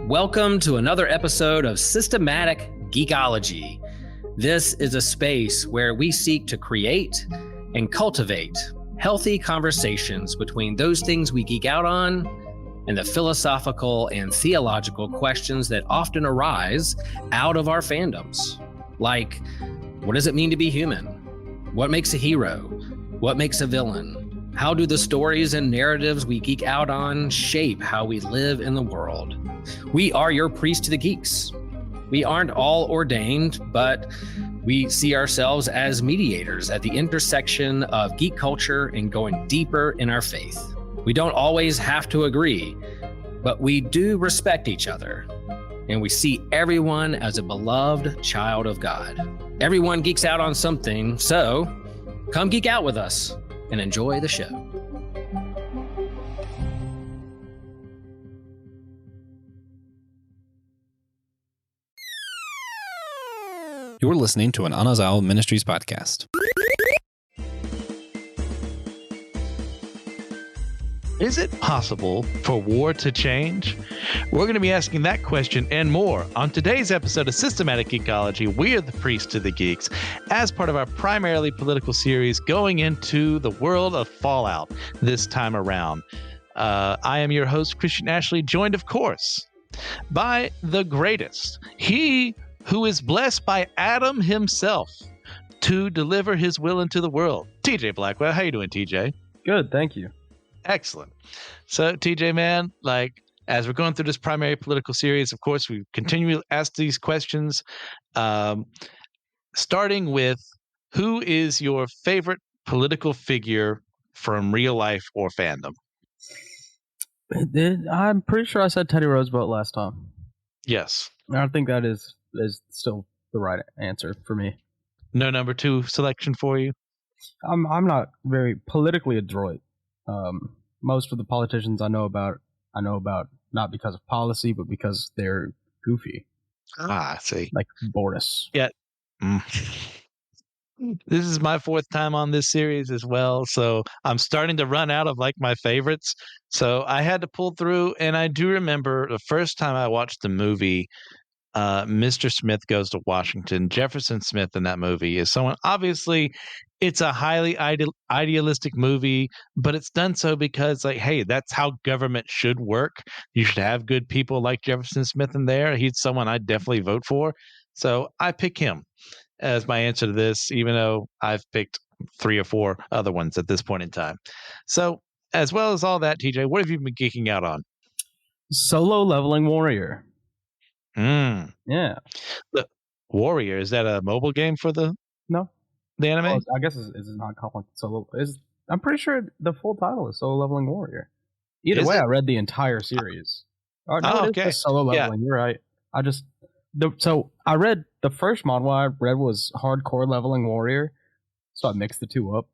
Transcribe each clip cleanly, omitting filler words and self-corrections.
Welcome to another episode of Systematic Geekology. This is a space where we seek to create and cultivate healthy conversations between those things we geek out on and the philosophical and theological questions that often arise out of our fandoms. Like, what does it mean to be human? What makes a hero? What makes a villain? How do the stories and narratives we geek out on shape how we live in the world? We are your priest to the geeks. We aren't all ordained, but we see ourselves as mediators at the intersection of geek culture and going deeper in our faith. We don't always have to agree, but we do respect each other, and we see everyone as a beloved child of God. Everyone geeks out on something, so come geek out with us and enjoy the show. You're listening to an Anazal Ministries podcast. Is it possible for war to change? We're going to be asking that question and more on today's episode of Systematic Geekology. We are the priests to the geeks, as part of our primarily political series going into the world of Fallout this time around. I am your host, Christian Ashley, joined, of course, by the greatest. He who is blessed by Adam himself to deliver his will into the world. TJ Blackwell. How you doing, TJ? Good, thank you. Excellent. So, TJ, man, as we're going through this primary political series, of course, we continue to ask these questions, starting with, who is your favorite political figure from real life or fandom? I'm pretty sure I said Teddy Roosevelt last time. Yes. I think that is still the right answer for me. No number two selection for you? I'm not very politically adroit. Most of the politicians I know about not because of policy, but because they're goofy. I see. Like Boris. Yeah. This is my fourth time on this series as well, so I'm starting to run out of my favorites. So I had to pull through, and I do remember the first time I watched the movie, Mr. Smith Goes to Washington. Jefferson Smith in that movie is someone, obviously, it's a highly idealistic movie, but it's done so because, hey, that's how government should work. You should have good people like Jefferson Smith in there. He's someone I'd definitely vote for. So I pick him as my answer to this, even though I've picked 3 or 4 other ones at this point in time. So, as well as all that, TJ, what have you been geeking out on? Solo Leveling Warrior. Yeah. The Warrior, is that a mobile game for the anime? Well, I guess it's not called Solo. I'm pretty sure the full title is Solo Leveling Warrior. Either way, I read the entire series. Okay. Solo Leveling. Yeah. You're right. So I read the first model I read was Hardcore Leveling Warrior, so I mixed the two up.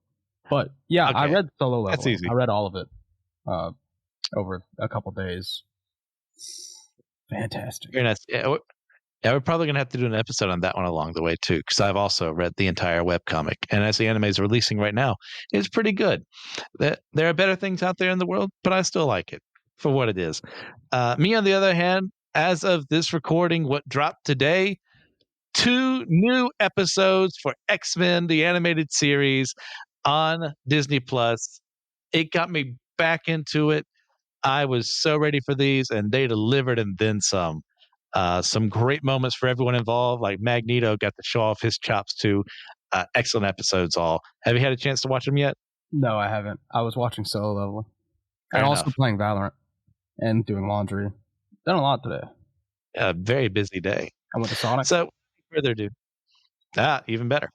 But yeah, okay. I read Solo Leveling. That's easy. I read all of it over a couple days. Fantastic. Very nice. Yeah, we're probably going to have to do an episode on that one along the way, too, because I've also read the entire webcomic. And as the anime is releasing right now, it's pretty good. There are better things out there in the world, but I still like it for what it is. Me, on the other hand, as of this recording, what dropped today, 2 new episodes for X-Men, the animated series, on Disney+. It got me back into it. I was so ready for these, and they delivered and then some. Some great moments for everyone involved, like Magneto got to show off his chops too. Excellent episodes all. Have you had a chance to watch them yet? No, I haven't. I was watching Solo Leveling. Fair and enough. Also playing Valorant and doing laundry. Done a lot today. A very busy day. I went to Sonic. So, further ado. Even better.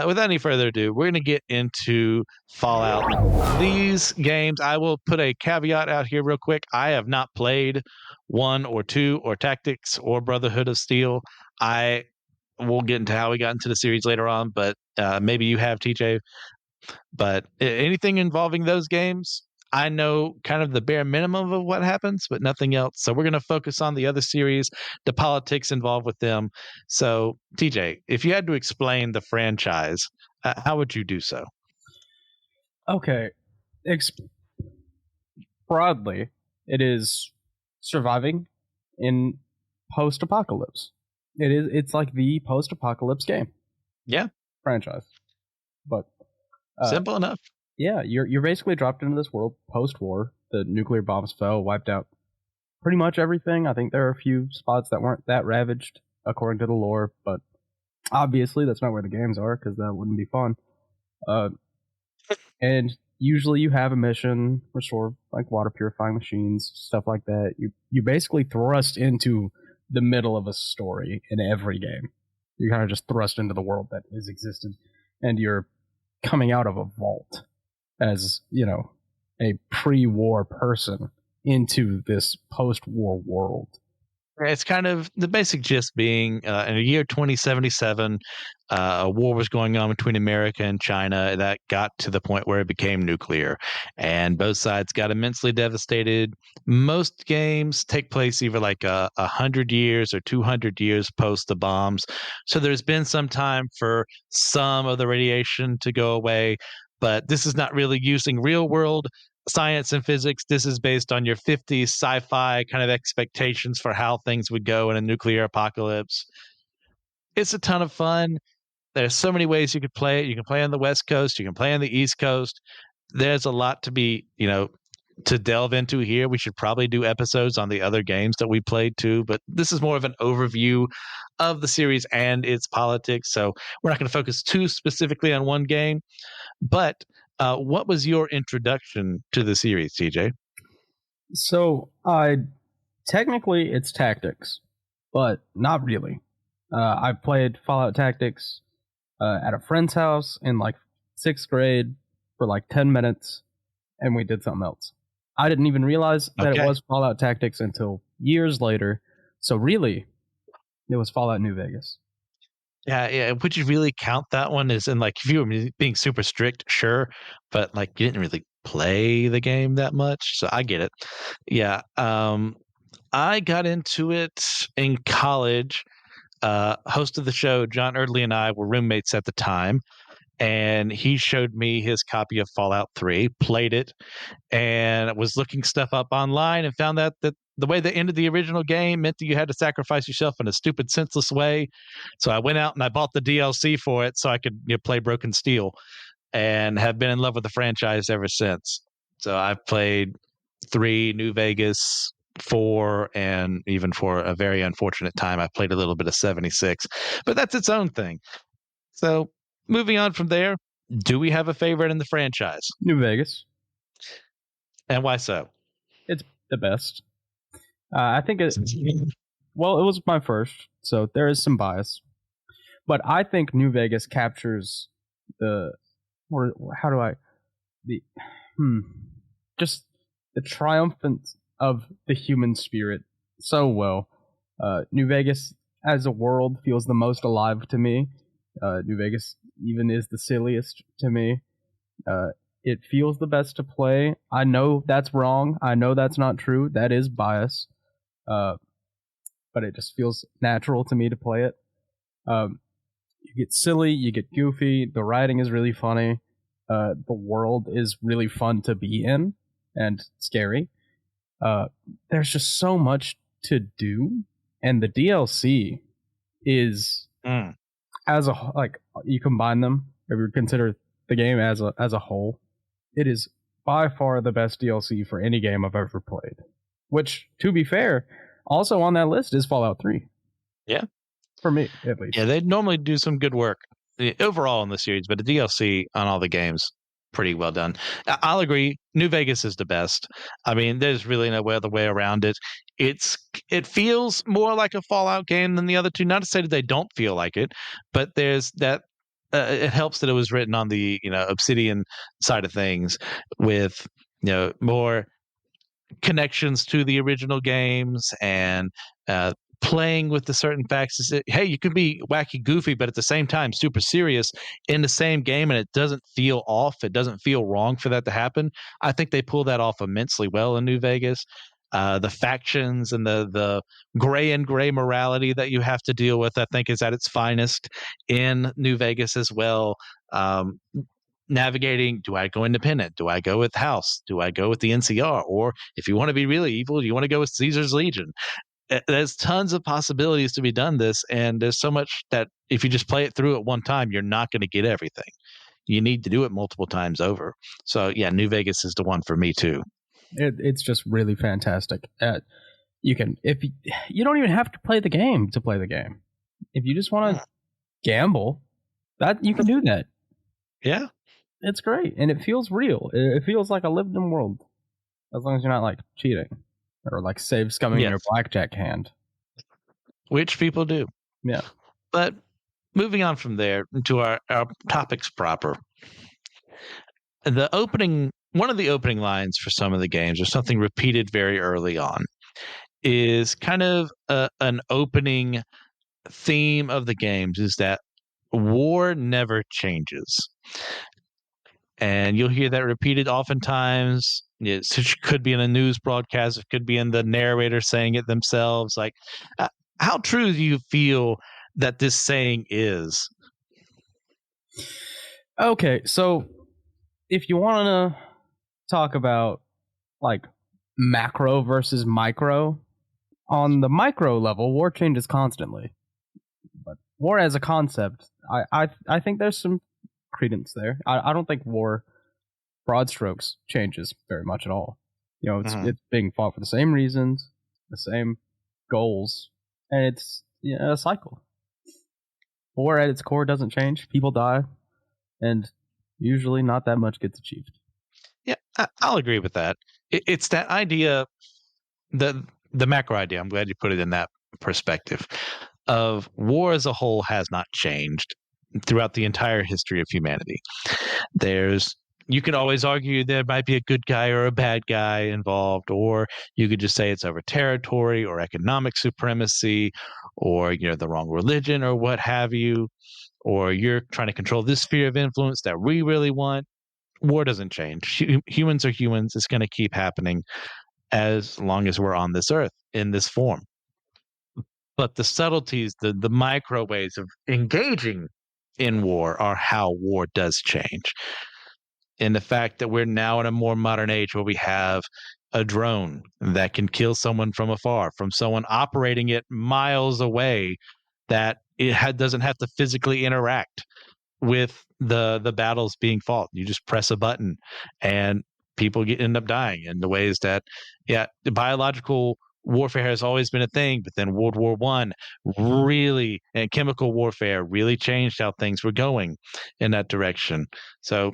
Without any further ado, we're going to get into Fallout. These games, I will put a caveat out here real quick. I have not played 1 or 2 or Tactics or Brotherhood of Steel. We'll get into how we got into the series later on, but maybe you have, TJ. But anything involving those games, I know kind of the bare minimum of what happens, but nothing else. So we're going to focus on the other series, the politics involved with them. So, TJ, if you had to explain the franchise, how would you do so? Okay. broadly, it is surviving in post-apocalypse. It's like the post-apocalypse game. Yeah. Franchise. But simple enough. Yeah, you're basically dropped into this world post-war. The nuclear bombs fell, wiped out pretty much everything. I think there are a few spots that weren't that ravaged according to the lore, but obviously that's not where the games are because that wouldn't be fun. And usually you have a mission, restore like water purifying machines, stuff like that. You basically thrust into the middle of a story in every game. You're kind of just thrust into the world that is existed, and you're coming out of a vault as, a pre-war person into this post-war world. It's kind of the basic gist being in the year 2077, a war was going on between America and China that got to the point where it became nuclear, and both sides got immensely devastated. Most games take place either like 100 years or 200 years post the bombs. So there's been some time for some of the radiation to go away, but this is not really using real world science and physics. This is based on your 50s sci-fi kind of expectations for how things would go in a nuclear apocalypse. It's a ton of fun. There's so many ways you could play it. You can play on the West Coast, you can play on the East Coast. There's a lot to be, to delve into here. We should probably do episodes on the other games that we played too, but this is more of an overview of the series and its politics. So we're not going to focus too specifically on one game. But what was your introduction to the series, TJ? So, technically it's tactics, but not really. I played Fallout Tactics at a friend's house in like 6th grade for like 10 minutes, and we did something else. I didn't even realize that it was Fallout Tactics until years later. So really, it was Fallout New Vegas. Yeah. Would you really count that one as in, like, if you were being super strict, sure, but like you didn't really play the game that much, so I get it. Yeah. I got into it in college. Host of the show, John Erdley, and I were roommates at the time, and he showed me his copy of Fallout 3, played it, and was looking stuff up online and found out that the way they ended the original game meant that you had to sacrifice yourself in a stupid, senseless way. So I went out and I bought the DLC for it so I could play Broken Steel, and have been in love with the franchise ever since. So I've played 3, New Vegas, 4, and even for a very unfortunate time, I played a little bit of 76. But that's its own thing. So moving on from there, do we have a favorite in the franchise? New Vegas. And why so? It's the best. I think it was my first, so there is some bias. But I think New Vegas captures just the triumphance of the human spirit so well. New Vegas as a world feels the most alive to me. New Vegas even is the silliest to me. It feels the best to play. I know that's wrong. I know that's not true. That is bias. But it just feels natural to me to play it. You get silly, you get goofy, the writing is really funny, the world is really fun to be in and scary. There's just so much to do, and the DLC is you combine them, if you consider the game as a whole, it is by far the best DLC for any game I've ever played. Which, to be fair, also on that list is Fallout 3. Yeah. For me, at least. Yeah, they normally do some good work overall in the series, but the DLC on all the games, pretty well done. I'll agree. New Vegas is the best. I mean, there's really no other way around it. It feels more like a Fallout game than the other two. Not to say that they don't feel like it, but there's that. It helps that it was written on the Obsidian side of things, with more connections to the original games, and playing with the certain facts. Hey, you can be wacky, goofy, but at the same time super serious in the same game, and it doesn't feel off. It doesn't feel wrong for that to happen. I think they pull that off immensely well in New Vegas. The factions and the gray and gray morality that you have to deal with, I think, is at its finest in New Vegas as well. navigating, do I go independent? Do I go with House? Do I go with the NCR? Or if you want to be really evil, do you want to go with Caesar's Legion? There's tons of possibilities to be done this, and there's so much that if you just play it through at one time, you're not going to get everything. You need to do it multiple times over. So yeah, New Vegas is the one for me too. It's just really fantastic. You can you don't even have to play the game to play the game. If you just want to gamble, that you can do that. Yeah, it's great, and it feels real. It feels like a lived-in world, as long as you're not like cheating or like save scumming your blackjack hand, which people do. Yeah, but moving on from there to our topics proper. One of the opening lines for some of the games, or something repeated very early on, is kind of an opening theme of the games, is that war never changes. And you'll hear that repeated oftentimes. It could be in a news broadcast, it could be in the narrator saying it themselves. Like, how true do you feel that this saying is? Okay, so if you want to talk about like macro versus micro, on the micro level, war changes constantly. But war as a concept, I think there's some credence there. I don't think war, broad strokes, changes very much at all. You know, it's being fought for the same reasons, the same goals, and it's a cycle. War at its core doesn't change. People die, and usually not that much gets achieved. Yeah, I'll agree with that. It's that idea, the macro idea. I'm glad you put it in that perspective of war as a whole has not changed throughout the entire history of humanity. You could always argue there might be a good guy or a bad guy involved, or you could just say it's over territory or economic supremacy, or the wrong religion or what have you, or you're trying to control this sphere of influence that we really want. War doesn't change. Humans are humans. It's going to keep happening as long as we're on this earth in this form. But the subtleties, the micro ways of engaging in war are how war does change. In the fact that we're now in a more modern age where we have a drone that can kill someone from afar, from someone operating it miles away, that it doesn't have to physically interact with the battles being fought. You just press a button and people end up dying in the ways that, the biological warfare has always been a thing, but then World War I really, and chemical warfare really changed how things were going in that direction. So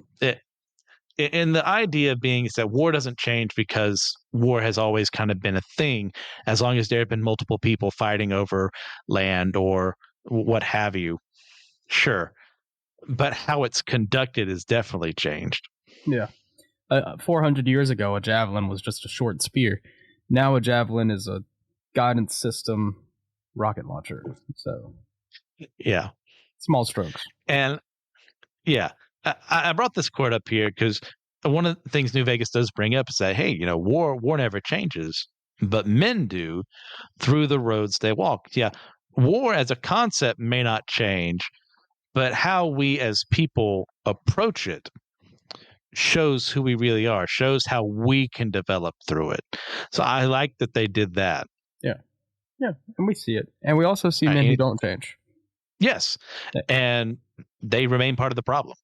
and the idea being is that war doesn't change because war has always kind of been a thing, as long as there have been multiple people fighting over land or what have you. Sure. But how it's conducted is definitely changed. Yeah. 400 years ago, a javelin was just a short spear. Now a javelin is a guidance system rocket launcher. So, yeah. Small strokes. And, yeah. I brought this quote up here because one of the things New Vegas does bring up is that, hey, war never changes, but men do through the roads they walk. Yeah, war as a concept may not change, but how we as people approach it shows who we really are, shows how we can develop through it. So I like that they did that. Yeah, and we see it. And we also see men who don't change. Yes, and they remain part of the problem.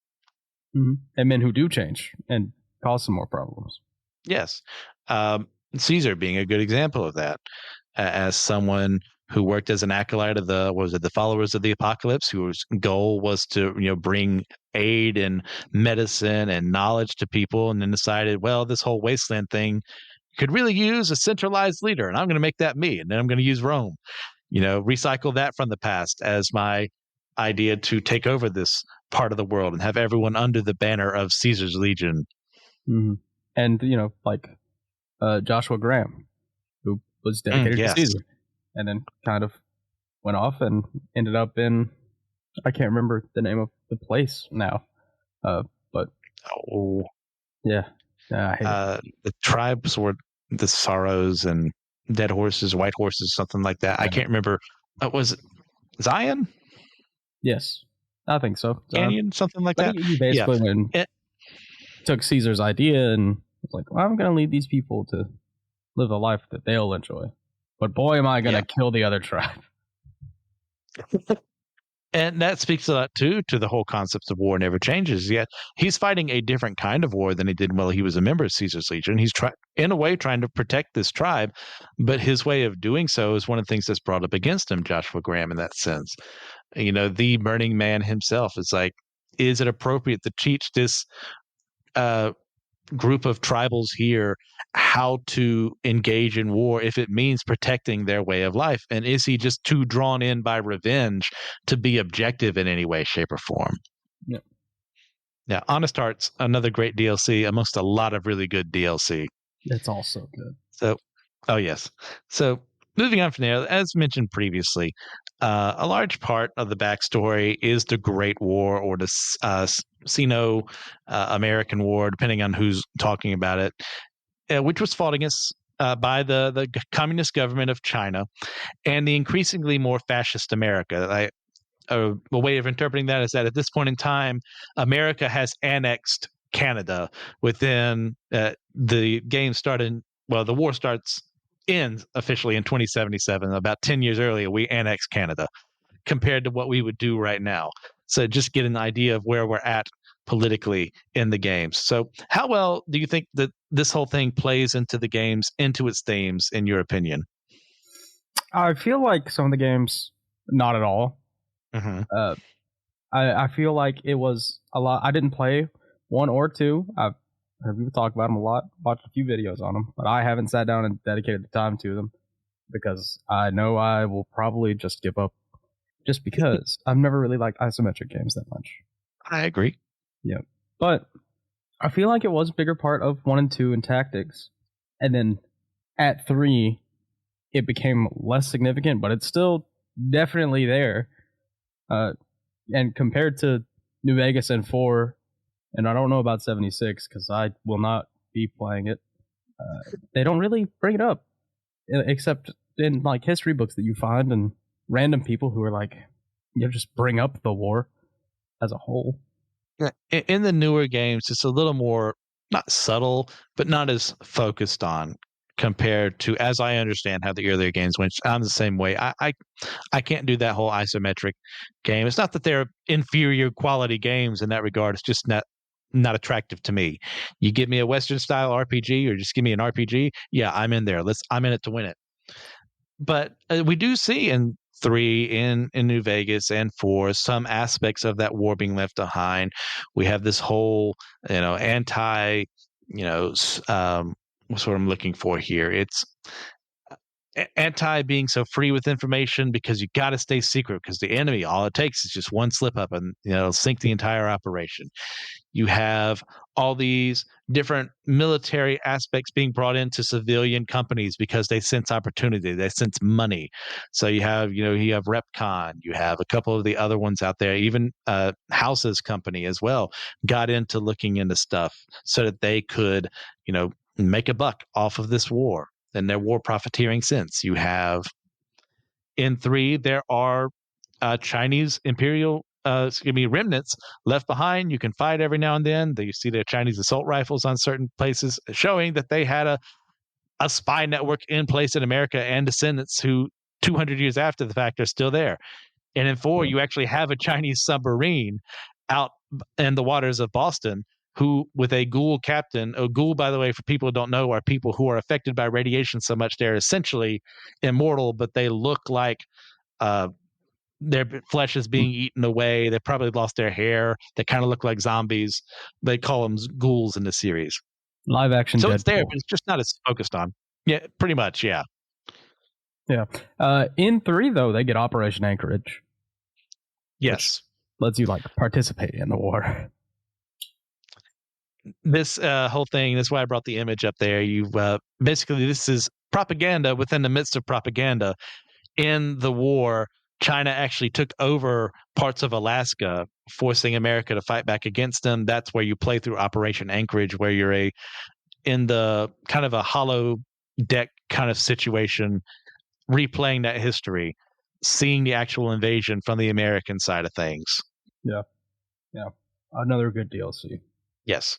Mm-hmm. And men who do change and cause some more problems. Yes. Caesar being a good example of that, as someone who worked as an acolyte of the followers of the apocalypse, whose goal was to bring aid and medicine and knowledge to people, and then decided, well, this whole wasteland thing could really use a centralized leader, and I'm going to make that me, and then I'm going to use Rome. Recycle that from the past as my idea to take over this part of the world and have everyone under the banner of Caesar's Legion. Mm-hmm. And like Joshua Graham, who was dedicated to Caesar, and then kind of went off and ended up in, I can't remember the name of the place now, but yeah, I hate it. The tribes were the Sorrows and Dead Horses, White Horses, something like that. I can't remember. Was it Zion? Yes, I think so. Canyon, something like that. You basically win took Caesar's idea and was like, well, I'm going to lead these people to live a life that they'll enjoy. But boy, am I going to kill the other tribe. And that speaks a lot too to the whole concept of war never changes. Yet he's fighting a different kind of war than he did while he was a member of Caesar's Legion. He's in a way trying to protect this tribe, but his way of doing so is one of the things that's brought up against him, Joshua Graham, in that sense. The Burning Man himself is like, is it appropriate to teach this group of tribals here how to engage in war if it means protecting their way of life? And is he just too drawn in by revenge to be objective in any way, shape, or form? Yeah. Now, Honest Hearts, another great DLC amongst a lot of really good DLC. It's all so good. So, oh yes. So moving on from there, as mentioned previously, a large part of the backstory is the Great War or the Sino-American War, depending on who's talking about it, which was fought against by the communist government of China and the increasingly more fascist America. A way of interpreting that is that at this point in time, America has annexed Canada within the game started. Well, the war ends officially in 2077. About 10 years earlier, we annexed Canada compared to what we would do right now. So just get an idea of where we're at politically in the games. So how well do you think that this whole thing plays into the games, into its themes, in your opinion? I feel like some of the games, not at all. Mm-hmm. I feel like it was a lot. I didn't play 1 or 2. I've heard people talk about them a lot, watched a few videos on them, but I haven't sat down and dedicated the time to them because I know I will probably just give up just because I've never really liked isometric games that much. I agree. Yeah. But I feel like it was a bigger part of 1 and 2 in tactics. And then at 3, it became less significant, but it's still definitely there. And compared to New Vegas and 4, and I don't know about 76 because I will not be playing it, they don't really bring it up, except in like history books that you find and random people who are like, just bring up the war as a whole. In the newer games, it's a little more not subtle, but not as focused on compared to, as I understand how the earlier games went. I'm the same way. I can't do that whole isometric game. It's not that they're inferior quality games in that regard. It's just not attractive to me. You give me a Western style RPG or just give me an RPG, yeah, I'm in there. I'm in it to win it. But we do see in 3, in New Vegas, and 4, some aspects of that war being left behind. We have this whole, anti, what's what I'm looking for here. It's anti being so free with information because you got to stay secret because the enemy, all it takes is just one slip up and it'll sink the entire operation. You have all these different military aspects being brought into civilian companies because they sense opportunity, they sense money. So you have Repcon, you have a couple of the other ones out there, even House's company as well got into looking into stuff so that they could, make a buck off of this war and their war profiteering sense. You have in 3, there are Chinese imperial remnants left behind. You can fight every now and then. You see their Chinese assault rifles on certain places, showing that they had a spy network in place in America and descendants who 200 years after the fact are still there. And in 4, you actually have a Chinese submarine out in the waters of Boston who, with a ghoul captain, a ghoul, by the way, for people who don't know, are people who are affected by radiation so much they're essentially immortal, but they look like their flesh is being eaten away. They probably lost their hair. They kind of look like zombies. They call them ghouls in the series. Live action. So Deadpool. It's there, but it's just not as focused on. Yeah, pretty much. Yeah. Yeah. In 3, though, they get Operation Anchorage. Yes. Lets you participate in the war. This whole thing, that's why I brought the image up there. Basically, this is propaganda within the midst of propaganda. In the war, China actually took over parts of Alaska, forcing America to fight back against them. That's where you play through Operation Anchorage, where you're in the kind of a hollow deck kind of situation, replaying that history, seeing the actual invasion from the American side of things. Yeah. Another good DLC. Yes.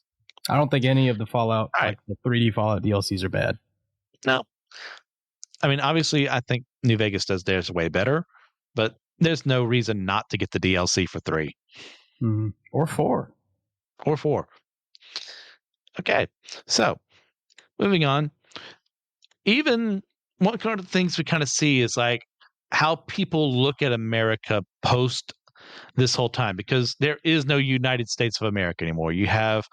I don't think any of the Fallout, All right. like the 3D Fallout DLCs, are bad. No. I mean, obviously, I think New Vegas does theirs way better, but there's no reason not to get the DLC for 3 Or 4. or 4. Okay, so moving on. Even one kind of things we kind of see is like how people look at America post this whole time, because there is no United States of America anymore. You have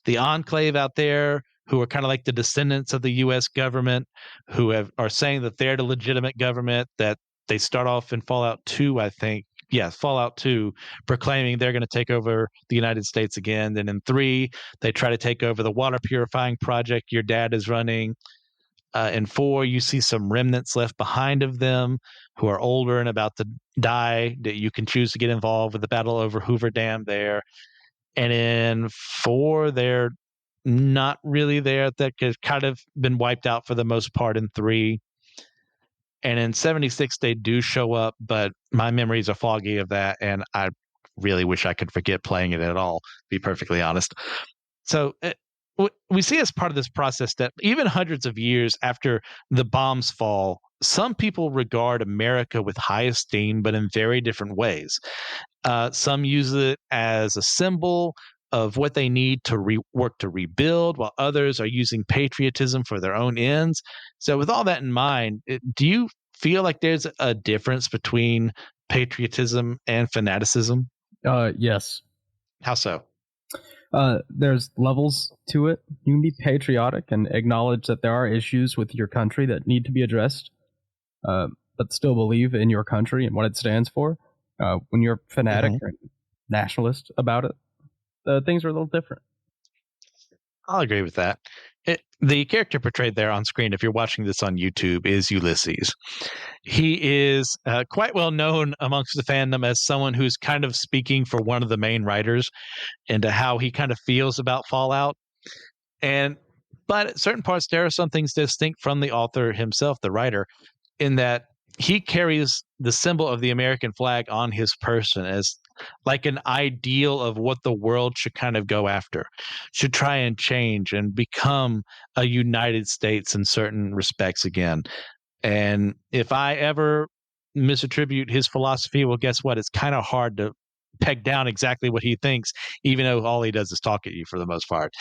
the enclave out there who are kind of like the descendants of the US government, who are saying that they're the legitimate government, that they start off in Fallout 2, I think. Yeah, Fallout 2, proclaiming they're going to take over the United States again. Then in 3, they try to take over the water purifying project your dad is running. In 4, you see some remnants left behind of them who are older and about to die, that you can choose to get involved with the battle over Hoover Dam there. And in 4, they're not really there. That has kind of been wiped out for the most part in 3. And in 76, they do show up, but my memories are foggy of that, and I really wish I could forget playing it at all, to be perfectly honest. So we see as part of this process that even hundreds of years after the bombs fall, some people regard America with high esteem, but in very different ways. Some use it as a symbol of what they need to work to rebuild, while others are using patriotism for their own ends. So, with all that in mind, do you feel like there's a difference between patriotism and fanaticism? Yes. How so? There's levels to it. You can be patriotic and acknowledge that there are issues with your country that need to be addressed, but still believe in your country and what it stands for. When you're fanatic or nationalist about it, things are a little different. I'll agree with that. The character portrayed there on screen, if you're watching this on YouTube, is Ulysses. He is quite well known amongst the fandom as someone who's kind of speaking for one of the main writers into how he kind of feels about Fallout. But at certain parts, there are some things distinct from the author himself, the writer, in that he carries the symbol of the American flag on his person as like an ideal of what the world should kind of go after, should try and change and become a United States in certain respects again. And if I ever misattribute his philosophy, well, guess what? It's kind of hard to peg down exactly what he thinks, even though all he does is talk at you for the most part.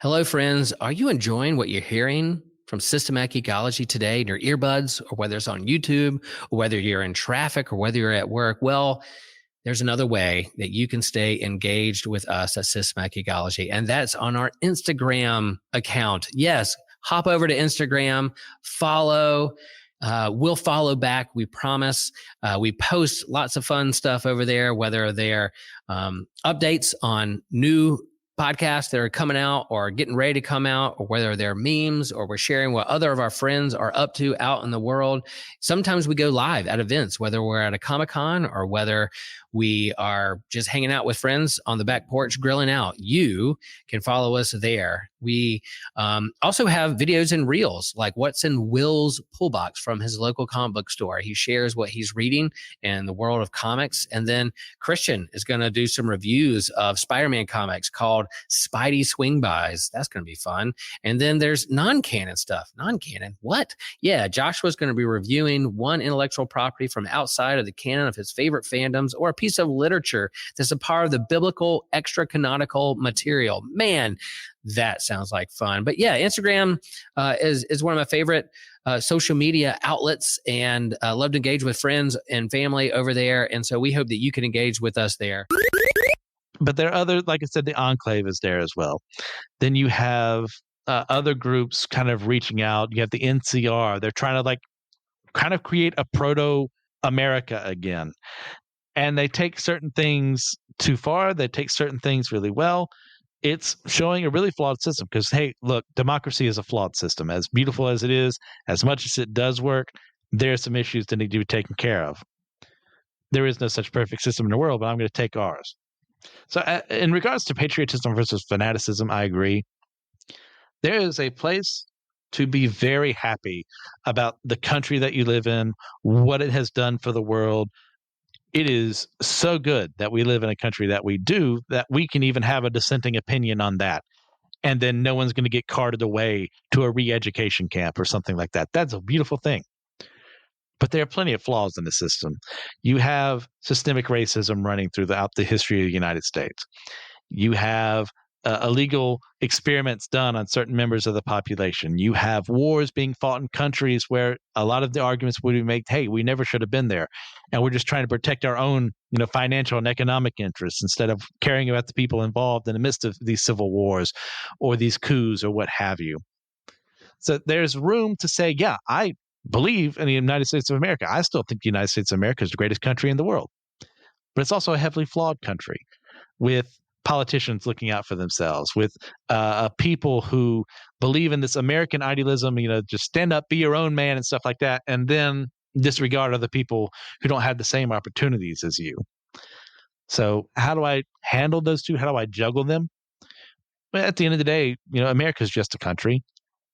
Hello, friends. Are you enjoying what you're hearing from Systematic Ecology today in your earbuds, or whether it's on YouTube, or whether you're in traffic, or whether you're at work? Well, there's another way that you can stay engaged with us at Systematic Ecology, and that's on our Instagram account. Yes, hop over to Instagram, follow. We'll follow back, we promise. We post lots of fun stuff over there, whether they're updates on new podcasts that are coming out or getting ready to come out, or whether they're memes, or we're sharing what other of our friends are up to out in the world. Sometimes we go live at events, whether we're at a Comic-Con or whether we are just hanging out with friends on the back porch grilling out. You can follow us there. We also have videos and reels, like what's in Will's pull box from his local comic book store. He shares what he's reading in the world of comics. And then Christian is going to do some reviews of Spider-Man comics called Spidey Swing Bys. That's going to be fun. And then there's non-canon stuff. Non-canon? What? Yeah, Joshua's going to be reviewing one intellectual property from outside of the canon of his favorite fandoms, or a piece of literature that's a part of the biblical extra-canonical material. Man, that sounds like fun. But yeah, Instagram is one of my favorite social media outlets, and love to engage with friends and family over there. And so we hope that you can engage with us there. But there are other, like I said, the Enclave is there as well. Then you have other groups kind of reaching out. You have the NCR. They're trying to like kind of create a proto-America again. And they take certain things too far. They take certain things really well. It's showing a really flawed system because, hey, look, democracy is a flawed system. As beautiful as it is, as much as it does work, there are some issues that need to be taken care of. There is no such perfect system in the world, but I'm going to take ours. So in regards to patriotism versus fanaticism, I agree. There is a place to be very happy about the country that you live in, what it has done for the world, it is so good that we live in a country that we do, that we can even have a dissenting opinion on that. And then no one's going to get carted away to a re-education camp or something like that. That's a beautiful thing. But there are plenty of flaws in the system. You have systemic racism running throughout the history of the United States. You have illegal experiments done on certain members of the population. You have wars being fought in countries where a lot of the arguments would be made, hey, we never should have been there. And we're just trying to protect our own, financial and economic interests instead of caring about the people involved in the midst of these civil wars or these coups or what have you. So there's room to say, yeah, I believe in the United States of America. I still think the United States of America is the greatest country in the world. But it's also a heavily flawed country with politicians looking out for themselves, with people who believe in this American idealism, just stand up, be your own man and stuff like that, and then disregard other people who don't have the same opportunities as you. So how do I handle those two? How do I juggle them? Well, at the end of the day, America's just a country.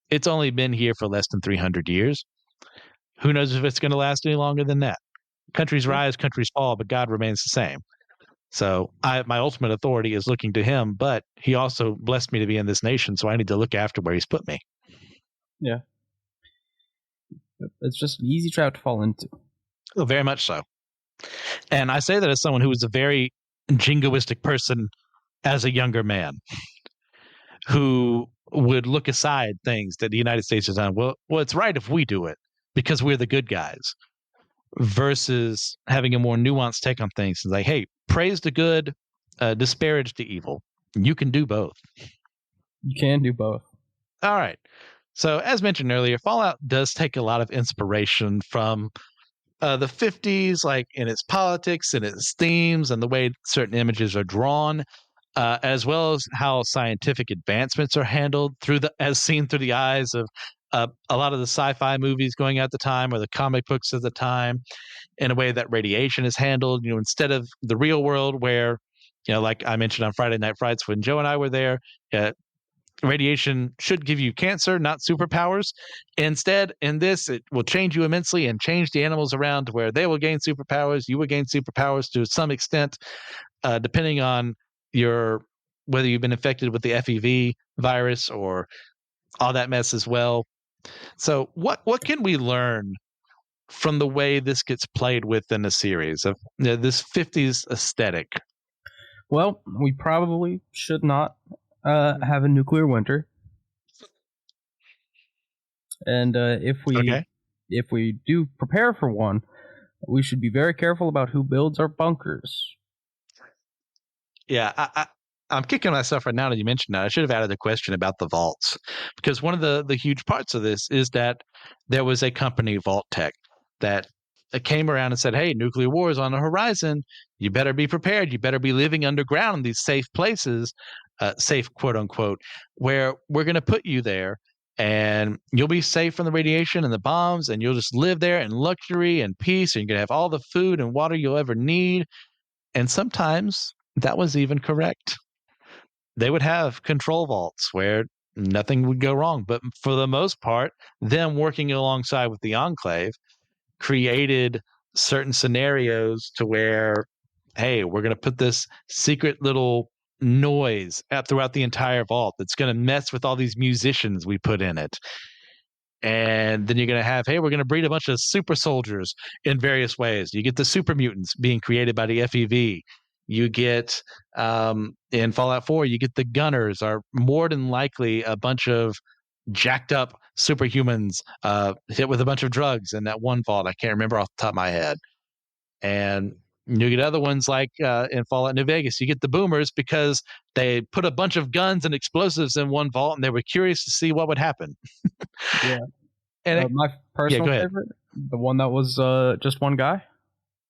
It's only been here for less than 300 years. Who knows if it's going to last any longer than that? Countries rise, countries fall, but God remains the same. So my ultimate authority is looking to him, but he also blessed me to be in this nation, so I need to look after where he's put me. Yeah. It's just an easy trap to fall into. Oh, very much so. And I say that as someone who was a very jingoistic person as a younger man who would look aside things that the United States has done. Well, it's right if we do it because we're the good guys, versus having a more nuanced take on things. It's like, hey, praise the good, disparage the evil. You can do both. You can do both. All right. So as mentioned earlier, Fallout does take a lot of inspiration from the 50s, like in its politics and its themes and the way certain images are drawn, as well as how scientific advancements are handled as seen through the eyes of a lot of the sci-fi movies going at the time or the comic books of the time, in a way that radiation is handled, instead of the real world where, like I mentioned on Friday Night Frights when Joe and I were there, radiation should give you cancer, not superpowers. Instead, in this, it will change you immensely and change the animals around to where they will gain superpowers. You will gain superpowers to some extent, depending on whether you've been infected with the FEV virus or all that mess as well. So what can we learn from the way this gets played with in a series of this 50s aesthetic? Well, we probably should not have a nuclear winter, and if we do prepare for one, we should be very careful about who builds our bunkers. Yeah, I'm kicking myself right now that you mentioned that. I should have added a question about the vaults, because one of the huge parts of this is that there was a company, Vault Tech, that came around and said, hey, nuclear war is on the horizon. You better be prepared. You better be living underground in these safe places, safe, quote unquote, where we're going to put you there and you'll be safe from the radiation and the bombs, and you'll just live there in luxury and peace, and you're going to have all the food and water you'll ever need. And sometimes that was even correct. They would have control vaults where nothing would go wrong. But for the most part, them working alongside with the Enclave created certain scenarios to where, hey, we're going to put this secret little noise throughout the entire vault that's going to mess with all these musicians we put in it. And then you're going to have, hey, we're going to breed a bunch of super soldiers in various ways. You get the super mutants being created by the FEV. You get, in Fallout 4, you get the Gunners are more than likely a bunch of jacked up superhumans hit with a bunch of drugs in that one vault. I can't remember off the top of my head. And you get other ones like in Fallout New Vegas, you get the Boomers because they put a bunch of guns and explosives in one vault and they were curious to see what would happen. Yeah. And my personal favorite, the one that was just one guy,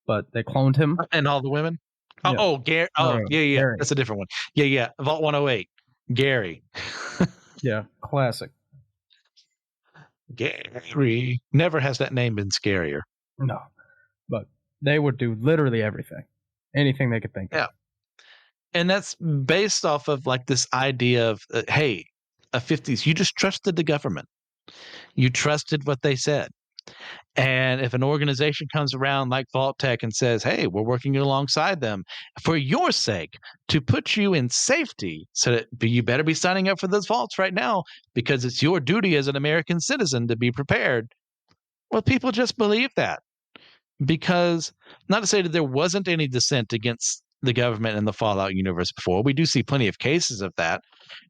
but they cloned him. And all the women? Yeah. Gary. Yeah. Gary. That's a different one. Yeah. Vault 108. Gary. Yeah, classic. Gary. Never has that name been scarier. No, but they would do literally everything. Anything they could think of. Yeah. And that's based off of like this idea of, hey, a 50s, you just trusted the government. You trusted what they said. And if an organization comes around like Vault Tech and says, hey, we're working alongside them for your sake to put you in safety, so that you better be signing up for those vaults right now because it's your duty as an American citizen to be prepared. Well, people just believe that because, not to say that there wasn't any dissent against the government in the Fallout universe before. We do see plenty of cases of that,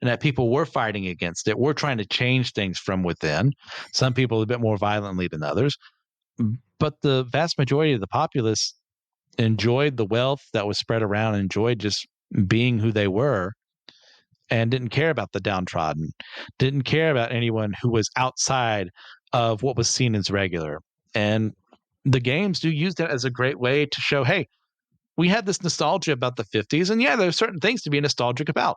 and that people were fighting against it. We're trying to change things from within. Some people a bit more violently than others. But the vast majority of the populace enjoyed the wealth that was spread around, enjoyed just being who they were, and didn't care about the downtrodden, didn't care about anyone who was outside of what was seen as regular. And the games do use that as a great way to show, hey, we had this nostalgia about the 50s, and yeah, there's certain things to be nostalgic about.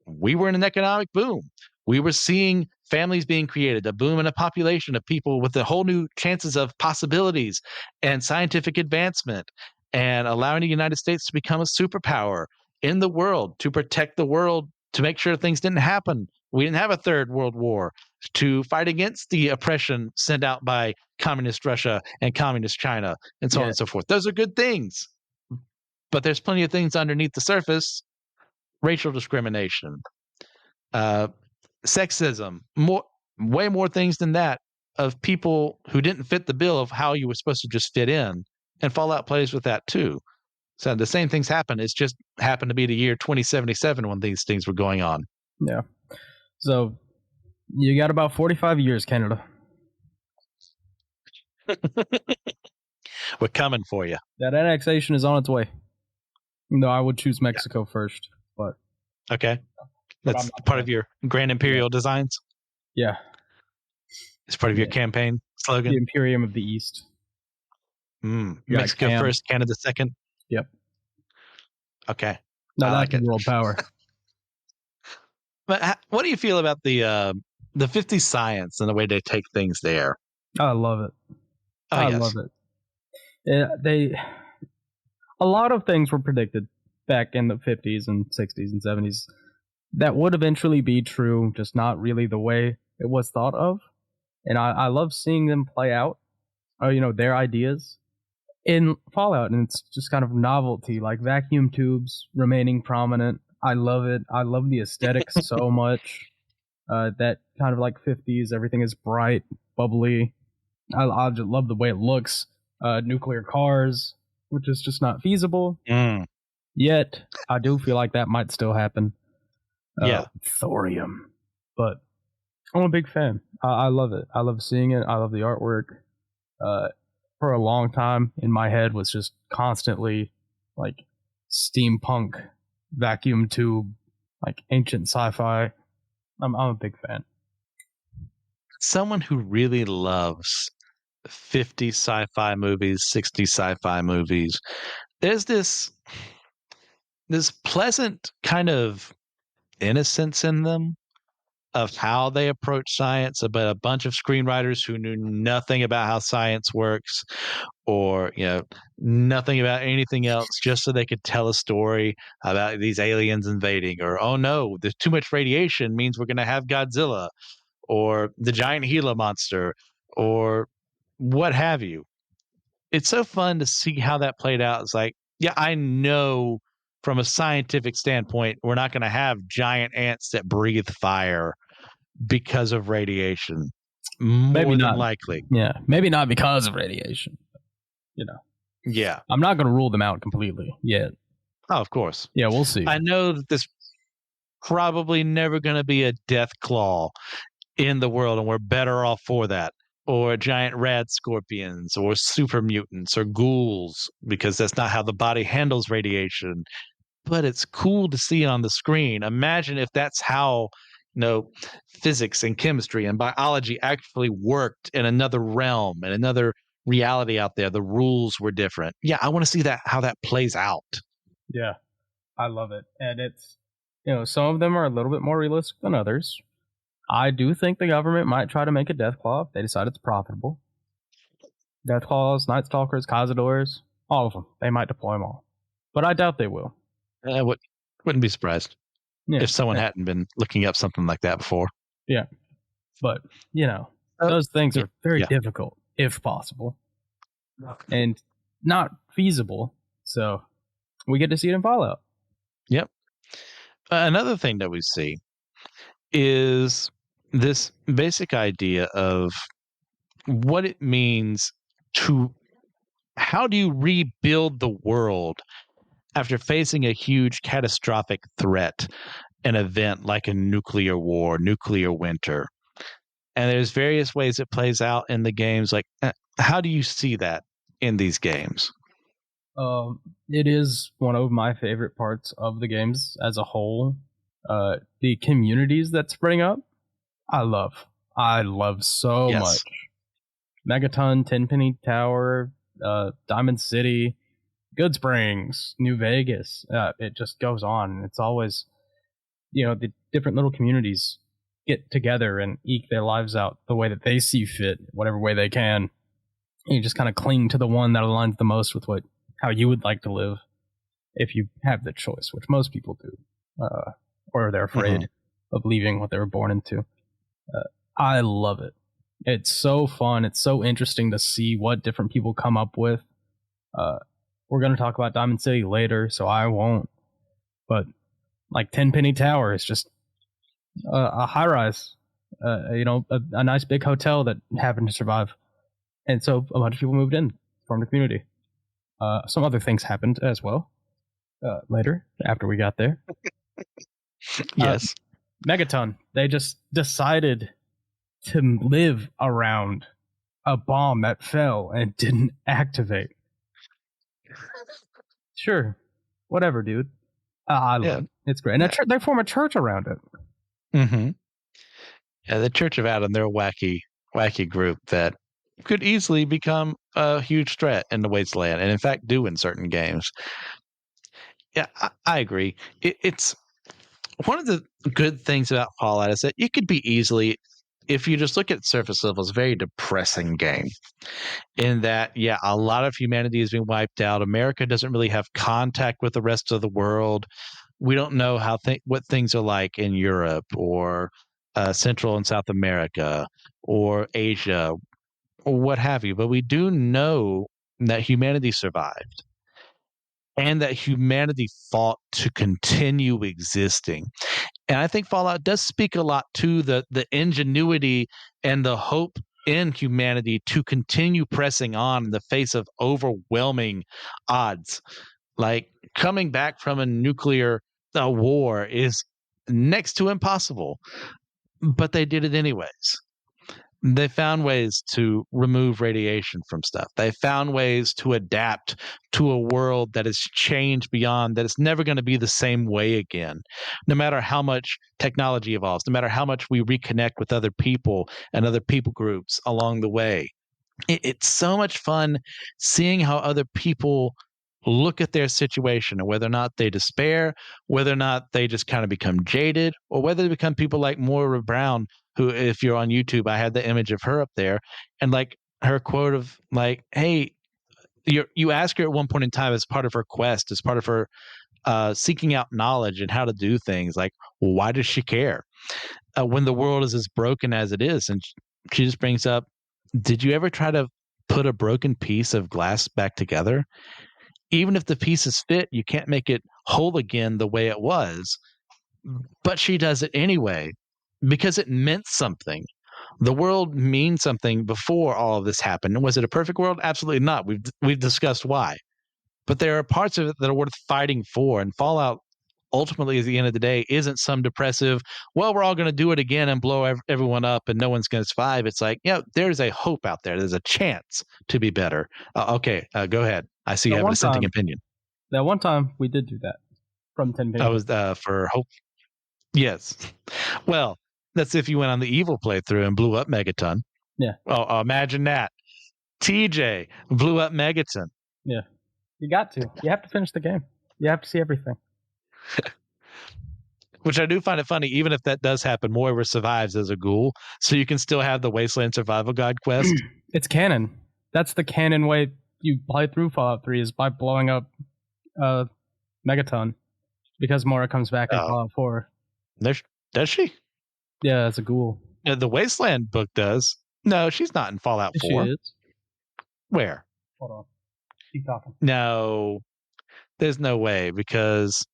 We were in an economic boom. We were seeing families being created, a boom in a population of people with a whole new chances of possibilities and scientific advancement, and allowing the United States to become a superpower in the world, to protect the world, to make sure things didn't happen. We didn't have a third world war, to fight against the oppression sent out by communist Russia and communist China, and so on and so forth. Those are good things. But there's plenty of things underneath the surface: racial discrimination, sexism, way more things than that, of people who didn't fit the bill of how you were supposed to just fit in. And Fallout plays with that too. So the same things happen. It's just happened to be the year 2077 when these things were going on. Yeah. So you got about 45 years, Canada. We're coming for you. That annexation is on its way. No, I would choose Mexico first, but okay, that's part of your Grand Imperial designs. Yeah, it's part of your campaign slogan. The Imperium of the East. Mexico first, Canada second. Yep. Okay. No, that's like world power. But what do you feel about the 50s science and the way they take things there? I love it. I love it. Yeah, a lot of things were predicted back in the 50s and 60s and 70s that would eventually be true, just not really the way it was thought of. And I love seeing them play out, their ideas in Fallout. And it's just kind of novelty, like vacuum tubes remaining prominent. I love it. I love the aesthetics so much. That kind of like 50s, everything is bright, bubbly. I just love the way it looks. Nuclear cars, which is just not feasible. Yet, I do feel like that might still happen. Thorium. But I'm a big fan. I love it. I love seeing it. I love the artwork. For a long time, in my head, was just constantly like steampunk, vacuum tube, like ancient sci-fi. I'm a big fan. Someone who really loves 50 sci-fi movies, 60 sci-fi movies, there's this pleasant kind of innocence in them of how they approach science, about a bunch of screenwriters who knew nothing about how science works, or nothing about anything else, just so they could tell a story about these aliens invading, or oh no, there's too much radiation means we're going to have Godzilla, or the giant Gila monster, or what have you. It's so fun to see how that played out. It's like, yeah, I know from a scientific standpoint, we're not going to have giant ants that breathe fire because of radiation. Maybe not likely. Yeah, maybe not because of radiation. Yeah. I'm not going to rule them out completely yet. Oh, of course. Yeah, we'll see. I know that there's probably never going to be a death claw in the world, and we're better off for that. Or giant rad scorpions, or super mutants, or ghouls, because that's not how the body handles radiation. But it's cool to see on the screen. Imagine if that's how physics and chemistry and biology actually worked in another realm, in another reality out there. The rules were different. Yeah, I want to see how that plays out. Yeah, I love it. And it's, some of them are a little bit more realistic than others. I do think the government might try to make a Deathclaw if they decide it's profitable. Deathclaws, Night Stalkers, Cazadors, all of them. They might deploy them all. But I doubt they will. I wouldn't be surprised if someone hadn't been looking up something like that before. Yeah. But, those things are very difficult. if possible, and not feasible. So we get to see it in Fallout. Yep. Another thing that we see is this basic idea of what it means to how do you rebuild the world after facing a huge catastrophic threat, an event like a nuclear war, nuclear winter. And there's various ways it plays out in the games. Like, how do you see that in these games? It is one of my favorite parts of the games as a whole. The communities that spring up, I love so Yes. much. Megaton, Tenpenny Tower, Diamond City, Good Springs, New Vegas. It just goes on. It's always, the different little communities get together and eke their lives out the way that they see fit, whatever way they can. And you just kind of cling to the one that aligns the most with how you would like to live if you have the choice, which most people do, or they're afraid of leaving what they were born into. I love it. It's so fun. It's so interesting to see what different people come up with. We're going to talk about Diamond City later, so I won't. But like Tenpenny Tower is just a high-rise, a nice big hotel that happened to survive. And so a bunch of people moved in from the community. Some other things happened as well later, after we got there. Yes. Megaton, they just decided to live around a bomb that fell and didn't activate. Sure. Whatever, dude. I love it. It's great. And they form a church around it. Mm-hmm. Yeah, the Church of Adam, they're a wacky group that could easily become a huge threat in the Wasteland, and in fact do in certain games. Yeah, I agree. It's one of the good things about Fallout is that it could be easily, if you just look at surface level, it's a very depressing game. In that, yeah, a lot of humanity is being wiped out. America doesn't really have contact with the rest of the world. We don't know what things are like in Europe or Central and South America or Asia or what have you. But we do know that humanity survived and that humanity fought to continue existing. And I think Fallout does speak a lot to the ingenuity and the hope in humanity to continue pressing on in the face of overwhelming odds. Like coming back from a nuclear war is next to impossible, but they did it anyways. They found ways to remove radiation from stuff. They found ways to adapt to a world that has changed beyond, that it's never going to be the same way again. No matter how much technology evolves, no matter how much we reconnect with other people and other people groups along the way. It's so much fun seeing how other people look at their situation and whether or not they despair, whether or not they just kind of become jaded, or whether they become people like Moira Brown, who, if you're on YouTube, I had the image of her up there, and like her quote of like, hey, you ask her at one point in time as part of her quest, as part of her seeking out knowledge and how to do things, like, well, why does she care when the world is as broken as it is? And she just brings up, did you ever try to put a broken piece of glass back together? Even if the pieces fit, you can't make it whole again the way it was. But she does it anyway because it meant something. The world means something before all of this happened. Was it a perfect world? Absolutely not. We've discussed why. But there are parts of it that are worth fighting for. And Fallout, ultimately, at the end of the day, isn't some depressive, well, we're all going to do it again and blow everyone up and no one's going to survive. It's like, there's a hope out there. There's a chance to be better. Okay, go ahead. I see you have a dissenting opinion. That one time we did do that from 10 That was for hope. Yes. Well, that's if you went on the evil playthrough and blew up Megaton. Yeah. Well, imagine that. TJ blew up Megaton. Yeah. You got to. You have to finish the game. You have to see everything. Which I do find it funny, even if that does happen, Moira survives as a ghoul, so you can still have the Wasteland Survival Guide quest. It's canon. That's the canon way you play through Fallout 3 is by blowing up Megaton, because Moira comes back in Fallout 4. Does she? Yeah, as a ghoul. The Wasteland book does. No, she's not in Fallout 4. She is. Where? Hold on. Keep talking. No, there's no way because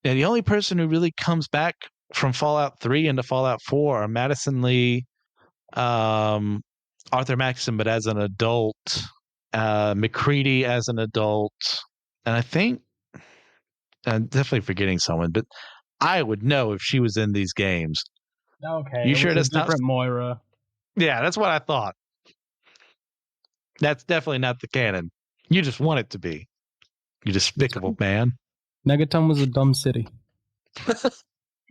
the only person who really comes back from Fallout 3 into Fallout 4 are Madison Lee, Arthur Maxson, but as an adult, McCready as an adult, and I think I'm definitely forgetting someone, but I would know if she was in these games. Okay, You it sure was a that's not? different Moira. Yeah, that's what I thought. That's definitely not the canon. You just want it to be. You despicable man. Megaton was a dumb city.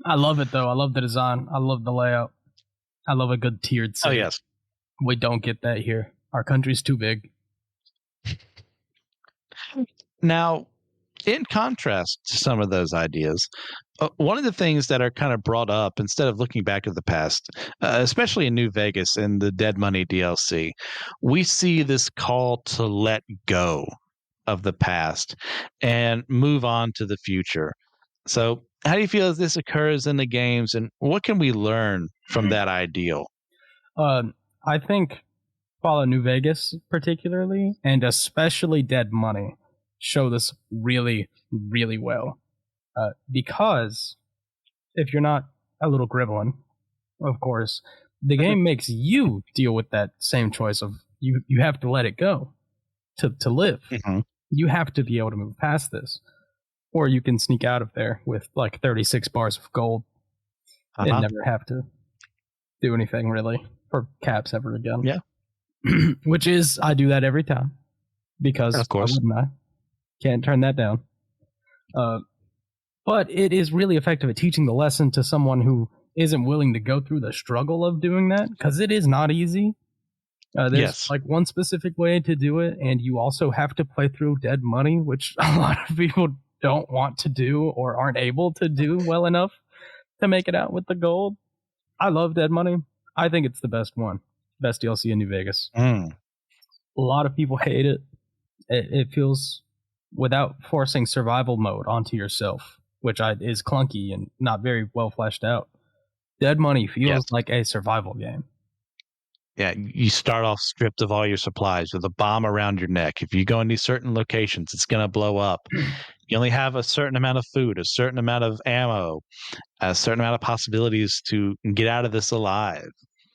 I love it though. I love the design. I love the layout. I love a good tiered Oh city. yes. We don't get that here. Our country's too big. Now, in contrast to some of those ideas, one of the things that are kind of brought up instead of looking back at the past, especially in New Vegas in the Dead Money DLC, we see this call to let go of the past and move on to the future. So, how do you feel as this occurs in the games, and what can we learn from that ideal? I think Fallout New Vegas, particularly, and especially Dead Money, show this really, really well. Because if you're not a little gremlin, of course, the game makes you deal with that same choice of you have to let it go to live. Mm-hmm. You have to be able to move past this. Or you can sneak out of there with like 36 bars of gold and never have to do anything really for caps ever again. Yeah. Which is, I do that every time. Because, of course, why wouldn't I? Can't turn that down. But it is really effective at teaching the lesson to someone who isn't willing to go through the struggle of doing that, because it is not easy. There's like one specific way to do it, and you also have to play through Dead Money, which a lot of people don't want to do or aren't able to do well enough to make it out with the gold. I love Dead Money. I think it's the best one. Best DLC in New Vegas. A lot of people hate it. It feels, without forcing survival mode onto yourself, which is clunky and not very well fleshed out, Dead Money feels like a survival game. Yeah, you start off stripped of all your supplies with a bomb around your neck. If you go in these certain locations, it's going to blow up. You only have a certain amount of food, a certain amount of ammo, a certain amount of possibilities to get out of this alive.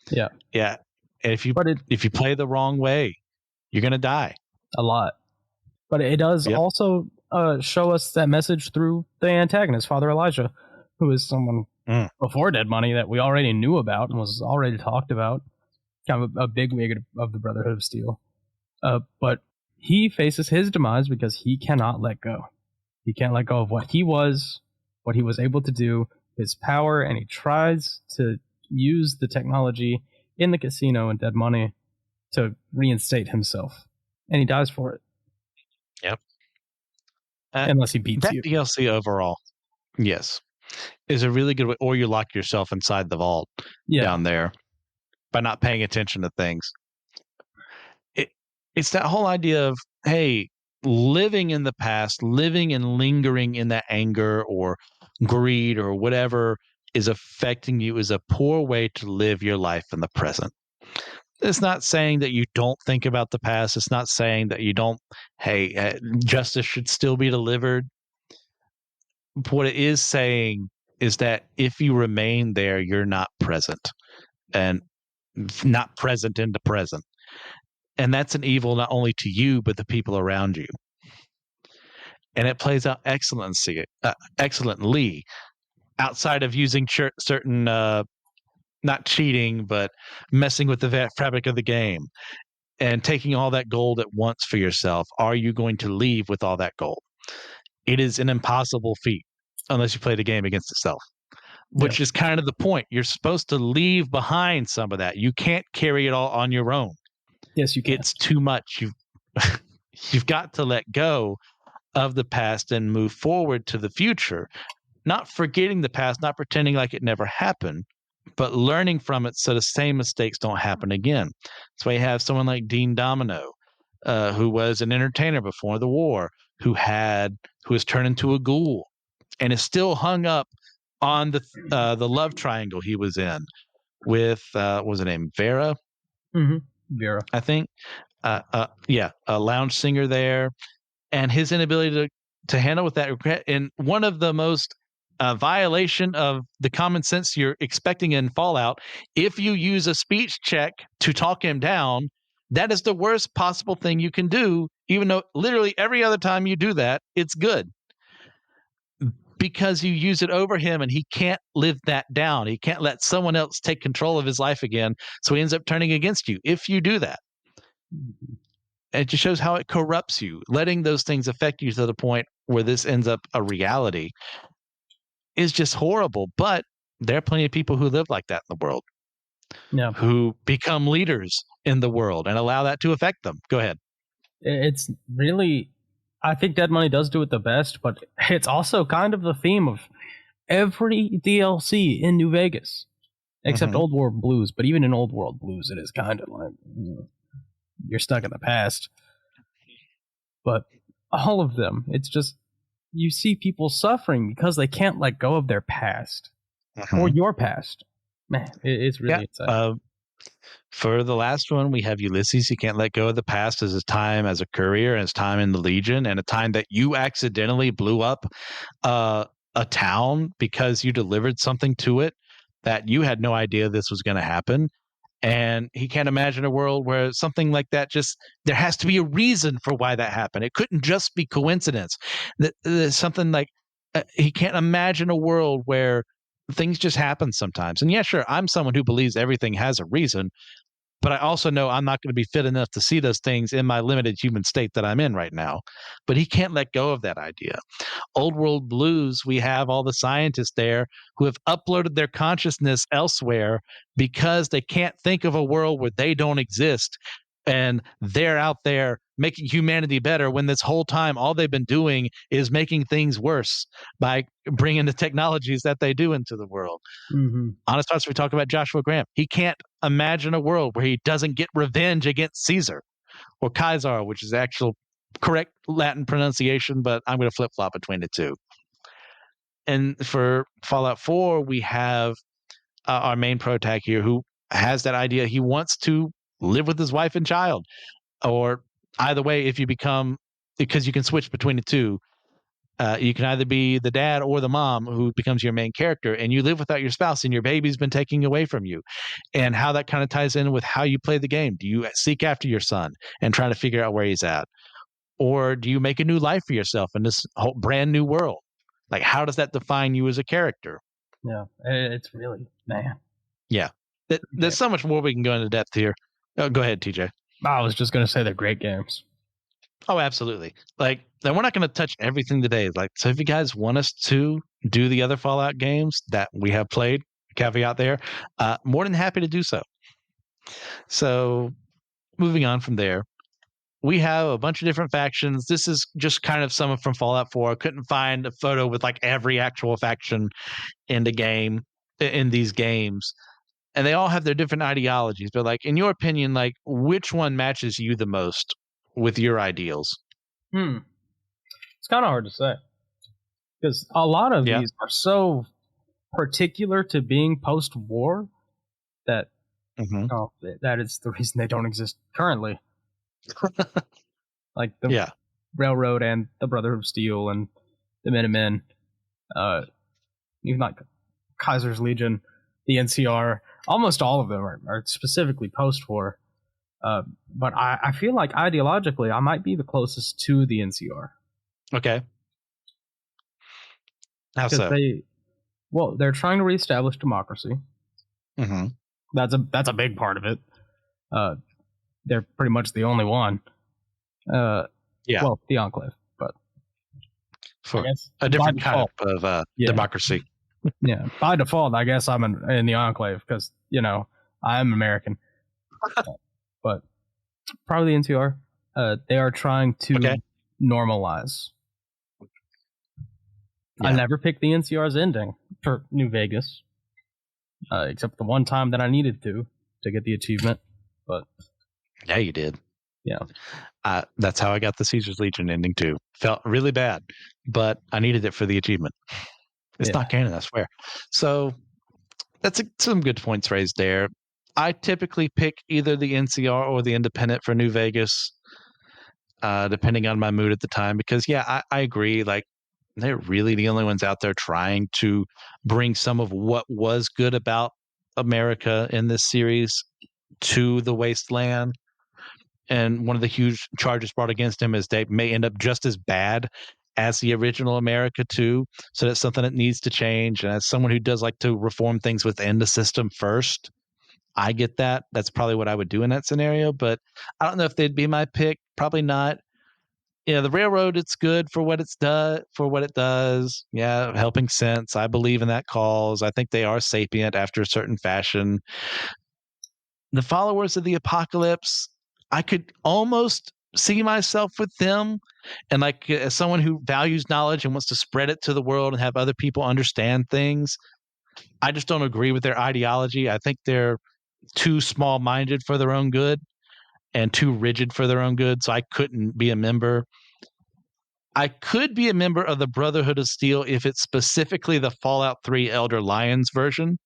Yeah. Yeah. And if you play the wrong way, you're going to die. A lot. But it does also show us that message through the antagonist, Father Elijah, who is someone before Dead Money that we already knew about and was already talked about. Kind of a big wig of the Brotherhood of Steel. But he faces his demise because he cannot let go. He can't let go of what he was able to do, his power, and he tries to use the technology in the casino and Dead Money to reinstate himself. And he dies for it. Yep. Unless he beats you. That DLC overall, yes, is a really good way. Or you lock yourself inside the vault down there by not paying attention to things. It's that whole idea of, hey, living in the past, living and lingering in that anger or greed or whatever is affecting you is a poor way to live your life in the present. It's not saying that you don't think about the past. It's not saying that you don't, justice should still be delivered. What it is saying is that if you remain there, you're not present and not present in the present. And that's an evil not only to you, but the people around you. And it plays out excellently outside of using certain, not cheating, but messing with the fabric of the game and taking all that gold at once for yourself. Are you going to leave with all that gold? It is an impossible feat unless you play the game against itself, which is kind of the point. You're supposed to leave behind some of that. You can't carry it all on your own. Yes, you can. It's too much. You've got to let go of the past and move forward to the future, not forgetting the past, not pretending like it never happened, but learning from it so the same mistakes don't happen again. That's why you have someone like Dean Domino, who was an entertainer before the war, who was turned into a ghoul and is still hung up on the love triangle he was in with, what was her name, Vera? Mm-hmm. Vera, I think. a lounge singer there, and his inability to handle with that regret. And one of the most violation of the common sense you're expecting in Fallout, if you use a speech check to talk him down, that is the worst possible thing you can do, even though literally every other time you do that, it's good. Because you use it over him and he can't live that down. He can't let someone else take control of his life again. So he ends up turning against you if you do that. It just shows how it corrupts you. Letting those things affect you to the point where this ends up a reality is just horrible. But there are plenty of people who live like that in the world, who become leaders in the world and allow that to affect them. Go ahead. It's really, I think Dead Money does do it the best, but it's also kind of the theme of every DLC in New Vegas, except Old World Blues. But even in Old World Blues, it is kind of like you're stuck in the past. But all of them, it's just you see people suffering because they can't let go of their past or your past. Man, it's really exciting. For the last one, we have Ulysses. He can't let go of the past as his time as a courier and his time in the Legion and a time that you accidentally blew up a town because you delivered something to it that you had no idea this was going to happen. And he can't imagine a world where something like that there has to be a reason for why that happened. It couldn't just be coincidence. There's something like he can't imagine a world where things just happen sometimes. And yeah, sure, I'm someone who believes everything has a reason, but I also know I'm not going to be fit enough to see those things in my limited human state that I'm in right now. But he can't let go of that idea. Old World Blues, we have all the scientists there who have uploaded their consciousness elsewhere because they can't think of a world where they don't exist. And they're out there making humanity better when this whole time all they've been doing is making things worse by bringing the technologies that they do into the world. Honest thoughts, we talk about Joshua Graham. He can't imagine a world where he doesn't get revenge against Caesar or Caesar, which is the actual correct Latin pronunciation, but I'm going to flip-flop between the two. And for Fallout 4, we have our main protag here who has that idea. He wants to live with his wife and child, or either way, if you become, because you can switch between the two, you can either be the dad or the mom who becomes your main character, and you live without your spouse and your baby's been taken away from you, and how that kind of ties in with how you play the game. Do you seek after your son and try to figure out where he's at, or do you make a new life for yourself in this whole brand new world? Like, how does that define you as a character? Yeah, it's really, man. Yeah, there's so much more we can go into depth here. Oh, go ahead, TJ. I was just going to say they're great games. Oh, absolutely. Like, and we're not going to touch everything today. Like, so if you guys want us to do the other Fallout games that we have played, caveat there, more than happy to do so. So, moving on from there, we have a bunch of different factions. This is just kind of some from Fallout 4. I couldn't find a photo with like every actual faction in the game, in these games. And they all have their different ideologies. But like, in your opinion, like, which one matches you the most with your ideals? It's kind of hard to say, because a lot of these are so particular to being post-war that that is the reason they don't exist currently. Like the Railroad and the Brotherhood of Steel and the Minutemen, even like Kaiser's Legion, the NCR, almost all of them are specifically post-war. But I feel like ideologically, I might be the closest to the NCR. Okay. How so? They're trying to reestablish democracy. That's a big part of it. They're pretty much the only one. Well, the Enclave, but for a different kind of democracy. Yeah, by default, I guess I'm in the Enclave because I'm American. But probably the NCR. They are trying to normalize. I never picked the NCR's ending for New Vegas, except the one time that I needed to get the achievement. But yeah, you did. Yeah, that's how I got the Caesar's Legion ending too. Felt really bad, but I needed it for the achievement. It's not canon, I swear. So that's some good points raised there. I typically pick either the NCR or the Independent for New Vegas, depending on my mood at the time. Because I agree. Like they're really the only ones out there trying to bring some of what was good about America in this series to the wasteland. And one of the huge charges brought against him is they may end up just as bad as the original America too. So that's something that needs to change. And as someone who does like to reform things within the system first, I get that. That's probably what I would do in that scenario. But I don't know if they'd be my pick. Probably not. The railroad, it's good for what it does. Yeah, helping sense. I believe in that cause. I think they are sapient after a certain fashion. The followers of the apocalypse, I could almost see myself with them. And like as someone who values knowledge and wants to spread it to the world and have other people understand things, I just don't agree with their ideology. I think they're too small-minded for their own good and too rigid for their own good. So I couldn't be a member. I could be a member of the Brotherhood of Steel if it's specifically the Fallout 3 Elder Lions version,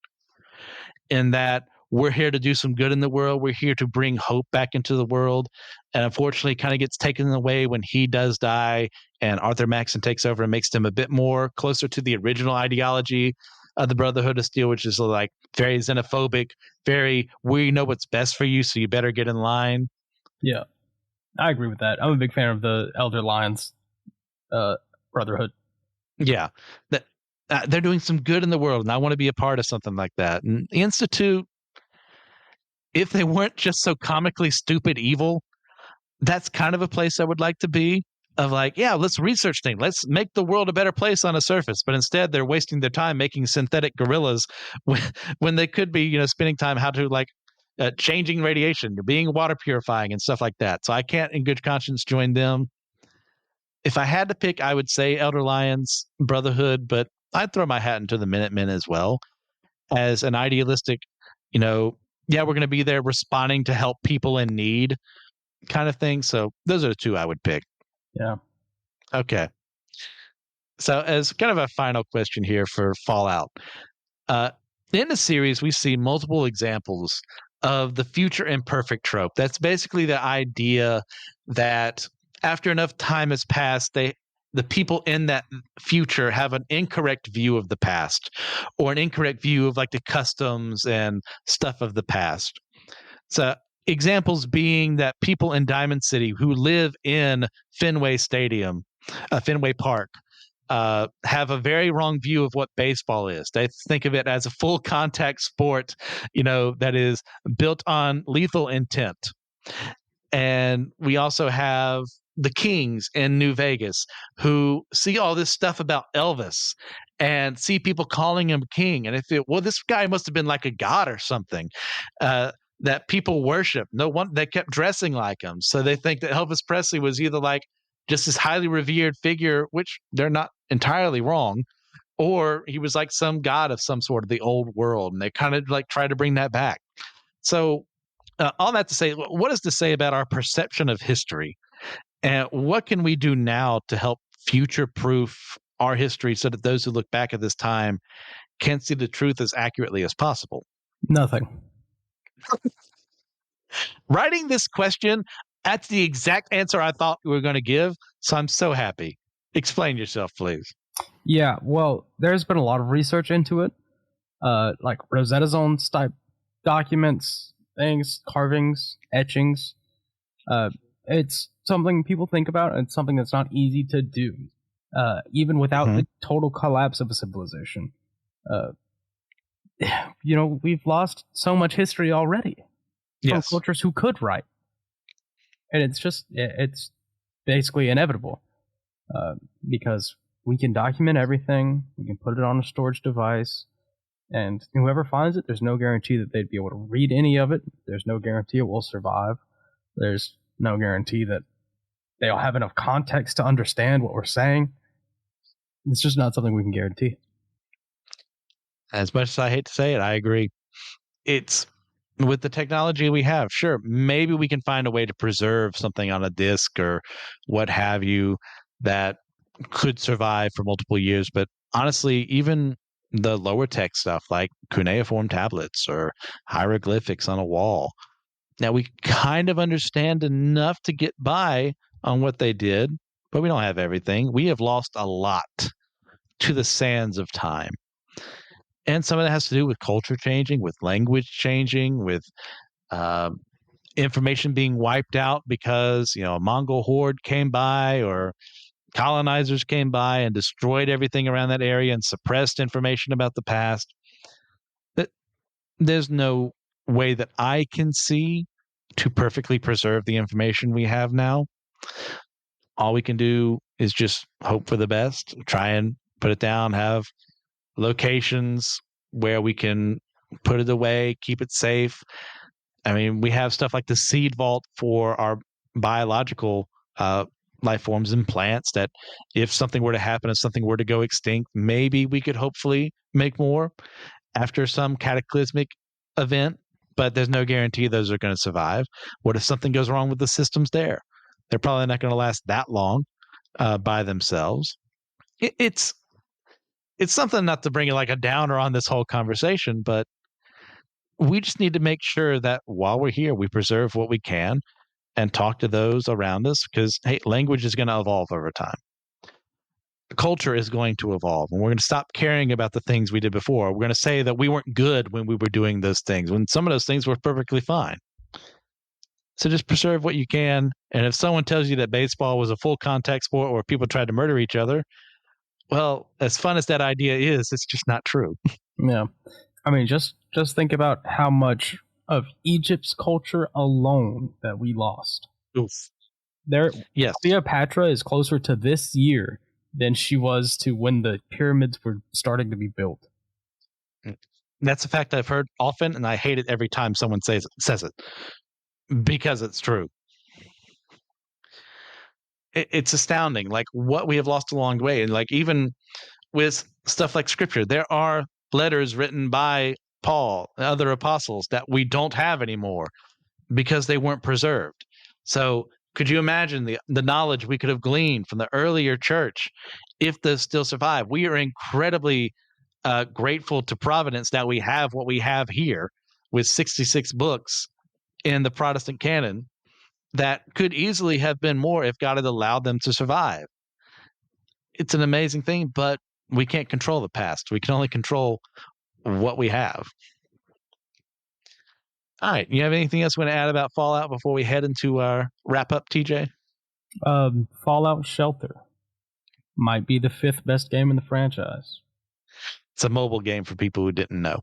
in that we're here to do some good in the world. We're here to bring hope back into the world. And unfortunately, kind of gets taken away when he does die and Arthur Maxson takes over and makes them a bit more closer to the original ideology of the Brotherhood of Steel, which is like very xenophobic, very, we know what's best for you, so you better get in line. Yeah, I agree with that. I'm a big fan of the Elder Lions Brotherhood. Yeah, that they're doing some good in the world, and I want to be a part of something like that. And the Institute, if they weren't just so comically stupid evil, that's kind of a place I would like to be. Of like, yeah, let's research things. Let's make the world a better place on a surface. But instead, they're wasting their time making synthetic gorillas when they could be, spending time how to like changing radiation, being water purifying and stuff like that. So I can't in good conscience join them. If I had to pick, I would say Elder Lions Brotherhood, but I'd throw my hat into the Minutemen as well as an idealistic, we're going to be there responding to help people in need kind of thing. So those are the two I would pick. Yeah. Okay. So as kind of a final question here for Fallout, in the series, we see multiple examples of the future imperfect trope. That's basically the idea that after enough time has passed, the people in that future have an incorrect view of the past or an incorrect view of like the customs and stuff of the past. So examples being that people in Diamond City who live in Fenway Park, have a very wrong view of what baseball is. They think of it as a full contact sport, that is built on lethal intent. And we also have the Kings in New Vegas who see all this stuff about Elvis and see people calling him king. And they feel, well, this guy must have been like a god or something. That people worship. No one, they kept dressing like him. So they think that Elvis Presley was either like just this highly revered figure, which they're not entirely wrong, or he was like some god of some sort of the old world. And they kind of like try to bring that back. So all that to say, what is to say about our perception of history? And what can we do now to help future-proof our history so that those who look back at this time can see the truth as accurately as possible? Nothing. Writing this question, that's the exact answer I thought we were going to give. So I'm so happy. Explain yourself, please. Yeah, well, there's been a lot of research into it, like Rosetta Zones type documents, things, carvings, etchings. It's something people think about, and it's something that's not easy to do, even without the total collapse of a civilization. We've lost so much history already from cultures who could write. And it's basically inevitable, because we can document everything, we can put it on a storage device, and whoever finds it, there's no guarantee that they'd be able to read any of it. There's no guarantee it will survive. There's no guarantee that they'll have enough context to understand what we're saying. It's just not something we can guarantee. As much as I hate to say it, I agree. It's with the technology we have, sure, maybe we can find a way to preserve something on a disk or what have you that could survive for multiple years. But honestly, even the lower tech stuff like cuneiform tablets or hieroglyphics on a wall. Now, we kind of understand enough to get by on what they did, but we don't have everything. We have lost a lot to the sands of time. And some of that has to do with culture changing, with language changing, with uh, information being wiped out because, a Mongol horde came by or colonizers came by and destroyed everything around that area and suppressed information about the past. There's no way that I can see to perfectly preserve the information we have now. All we can do is just hope for the best, try and put it down, have locations where we can put it away, keep it safe. I mean, we have stuff like the seed vault for our biological life forms and plants that if something were to happen, if something were to go extinct, maybe we could hopefully make more after some cataclysmic event, but there's no guarantee those are going to survive. What if something goes wrong with the systems there? They're probably not going to last that long by themselves. It's something, not to bring it like a downer on this whole conversation, but we just need to make sure that while we're here, we preserve what we can and talk to those around us because, hey, language is going to evolve over time. Culture is going to evolve, and we're going to stop caring about the things we did before. We're going to say that we weren't good when we were doing those things, when some of those things were perfectly fine. So just preserve what you can. And if someone tells you that baseball was a full contact sport or people tried to murder each other, well, as fun as that idea is, it's just not true. Yeah. I mean, just think about how much of Egypt's culture alone that we lost. Oof. Yes. Cleopatra is closer to this year than she was to when the pyramids were starting to be built. That's a fact I've heard often, and I hate it every time someone says it because it's true. It's astounding, like what we have lost along the way. And like even with stuff like scripture, there are letters written by Paul and other apostles that we don't have anymore because they weren't preserved. So could you imagine the knowledge we could have gleaned from the earlier church if those still survive? We are incredibly grateful to Providence that we have what we have here with 66 books in the Protestant canon that could easily have been more if God had allowed them to survive. It's an amazing thing, but we can't control the past. We can only control what we have. All right. You have anything else you want to add about Fallout before we head into our wrap up, TJ? Fallout Shelter might be the 5th best game in the franchise. It's a mobile game for people who didn't know.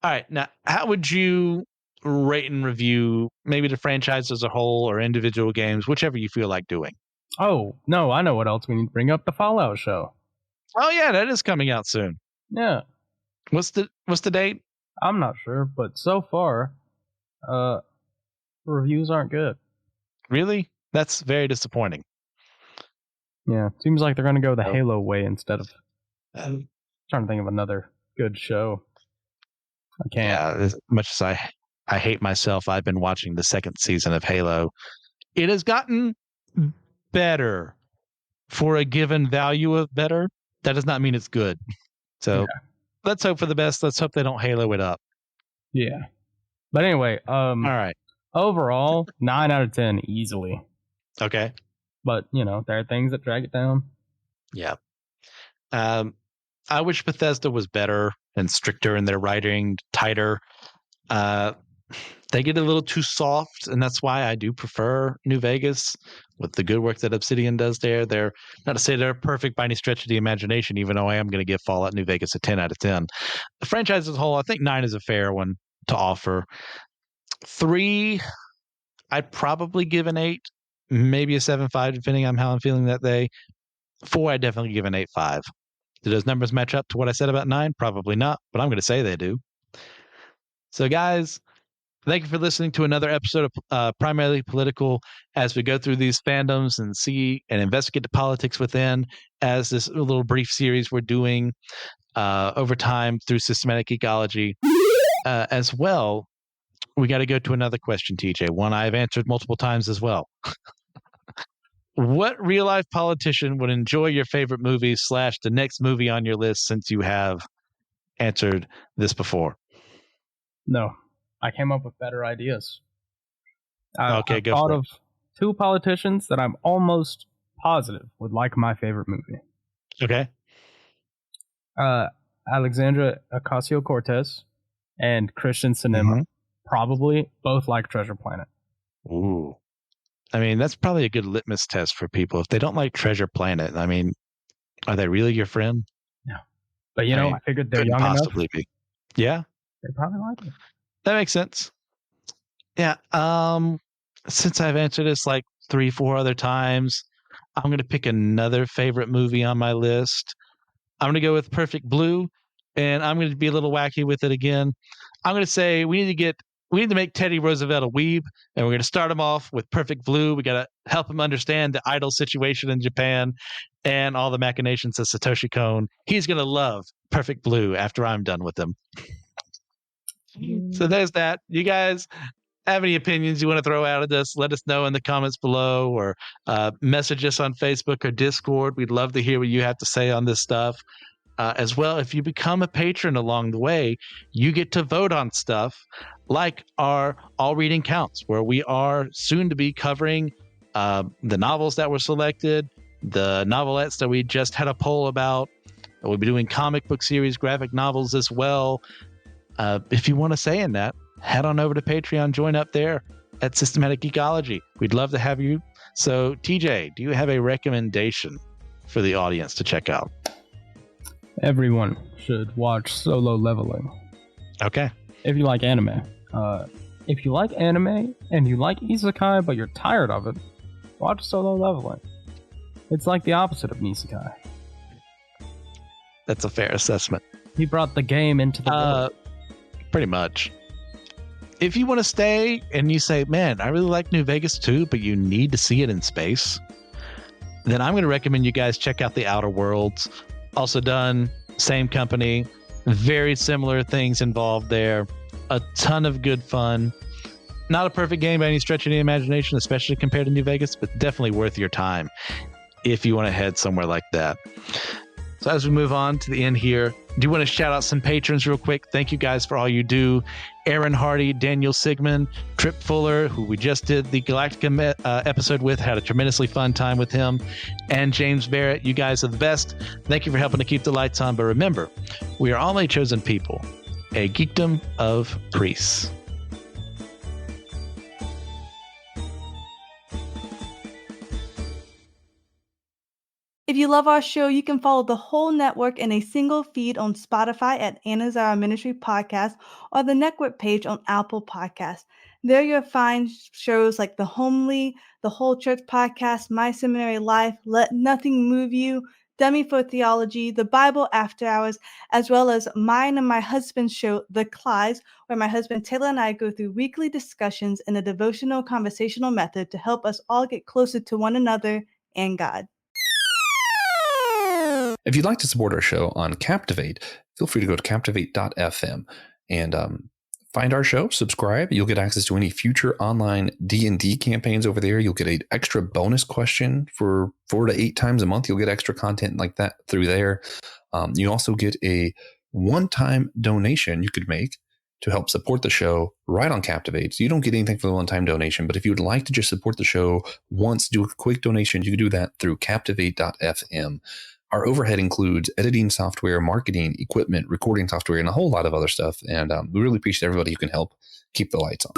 All right. Now, how would you rate and review maybe the franchise as a whole or individual games, whichever you feel like doing? Oh, no, I know what else we need to bring up. The Fallout show. Oh, yeah, that is coming out soon. Yeah. What's the date? I'm not sure, but so far, reviews aren't good. Really? That's very disappointing. Yeah, seems like they're going to go the Halo way instead of trying to think of another good show. I can't. Yeah, as much as I hate myself, I've been watching the 2nd season of Halo. It has gotten better for a given value of better. That does not mean it's good. So let's hope for the best. Let's hope they don't Halo it up. Yeah. But anyway, all right. Overall, 9 out of 10 easily. Okay. But, there are things that drag it down. Yeah. I wish Bethesda was better and stricter in their writing, tighter. They get a little too soft, and that's why I do prefer New Vegas with the good work that Obsidian does there. They're not to say they're perfect by any stretch of the imagination, even though I am going to give Fallout New Vegas a 10 out of 10. The franchise as a whole, I think 9 is a fair one to offer. 3, I'd probably give an 8, maybe a 7.5, depending on how I'm feeling that day. 4, I'd definitely give an 8.5. Do those numbers match up to what I said about 9? Probably not, but I'm going to say they do. So, guys, thank you for listening to another episode of Primarily Political as we go through these fandoms and see and investigate the politics within as this little brief series we're doing over time through systematic ecology. As well, we got to go to another question, TJ, one I've answered multiple times as well. What real life politician would enjoy your favorite movie / the next movie on your list, since you have answered this before? No, I came up with better ideas. Okay, I've go thought for it. of 2 politicians that I'm almost positive would like my favorite movie. Okay. Alexandra Ocasio-Cortez and Christian Cinema probably both like Treasure Planet. Ooh. I mean, that's probably a good litmus test for people. If they don't like Treasure Planet, I mean, are they really your friend? No. But I figured they're Couldn't young enough. possibly be. Yeah, They probably like it. that makes sense. Yeah. Since I've answered this like 3, 4 other times, I'm going to pick another favorite movie on my list. I'm going to go with Perfect Blue, and I'm going to be a little wacky with it again. I'm going to say we need to make Teddy Roosevelt a weeb, and we're going to start him off with Perfect Blue. We got to help him understand the idol situation in Japan and all the machinations of Satoshi Kon. He's going to love Perfect Blue after I'm done with him. So there's that. You guys have any opinions you want to throw out at us, let us know in the comments below, or message us on Facebook or Discord. We'd love to hear what you have to say on this stuff. As well, if you become a patron along the way, you get to vote on stuff like our All Reading Counts, where we are soon to be covering the novels that were selected, the novelettes that we just had a poll about. We'll be doing comic book series, graphic novels as well. If you want to say in that, head on over to Patreon, join up there at Systematic Geekology. We'd love to have you. So, TJ, do you have a recommendation for the audience to check out? Everyone should watch Solo Leveling. Okay. If you like anime. If you like anime and you like isekai but you're tired of it, watch Solo Leveling. It's like the opposite of an isekai. That's a fair assessment. He brought the game into the world. Pretty much. If you want to stay and you say, man, I really like New Vegas too, but you need to see it in space, then I'm going to recommend you guys check out The Outer Worlds. Also done, same company, very similar things involved there. A ton of good fun. Not a perfect game by any stretch of the imagination, especially compared to New Vegas, but definitely worth your time if you want to head somewhere like that. So as we move on to the end here, do want to shout out some patrons real quick. Thank you guys for all you do. Aaron Hardy, Daniel Sigmund, Trip Fuller, who we just did the Galactica episode with, had a tremendously fun time with him, and James Barrett. You guys are the best. Thank you for helping to keep the lights on. But remember, we are all a chosen people, a geekdom of priests. If you love our show, you can follow the whole network in a single feed on Spotify at Anna's Our Ministry Podcast or the network page on Apple Podcasts. There you'll find shows like The Homely, The Whole Church Podcast, My Seminary Life, Let Nothing Move You, Dummy for Theology, The Bible After Hours, as well as mine and my husband's show, The Clydes, where my husband Taylor and I go through weekly discussions in a devotional conversational method to help us all get closer to one another and God. If you'd like to support our show on Captivate, feel free to go to captivate.fm and find our show, subscribe. You'll get access to any future online D&D campaigns over there. You'll get an extra bonus question for 4 to 8 times a month. You'll get extra content like that through there. You also get a one-time donation you could make to help support the show right on Captivate. So you don't get anything for the one-time donation, but if you would like to just support the show once, do a quick donation, you can do that through captivate.fm. Our overhead includes editing software, marketing, equipment, recording software, and a whole lot of other stuff. And we really appreciate everybody who can help keep the lights on.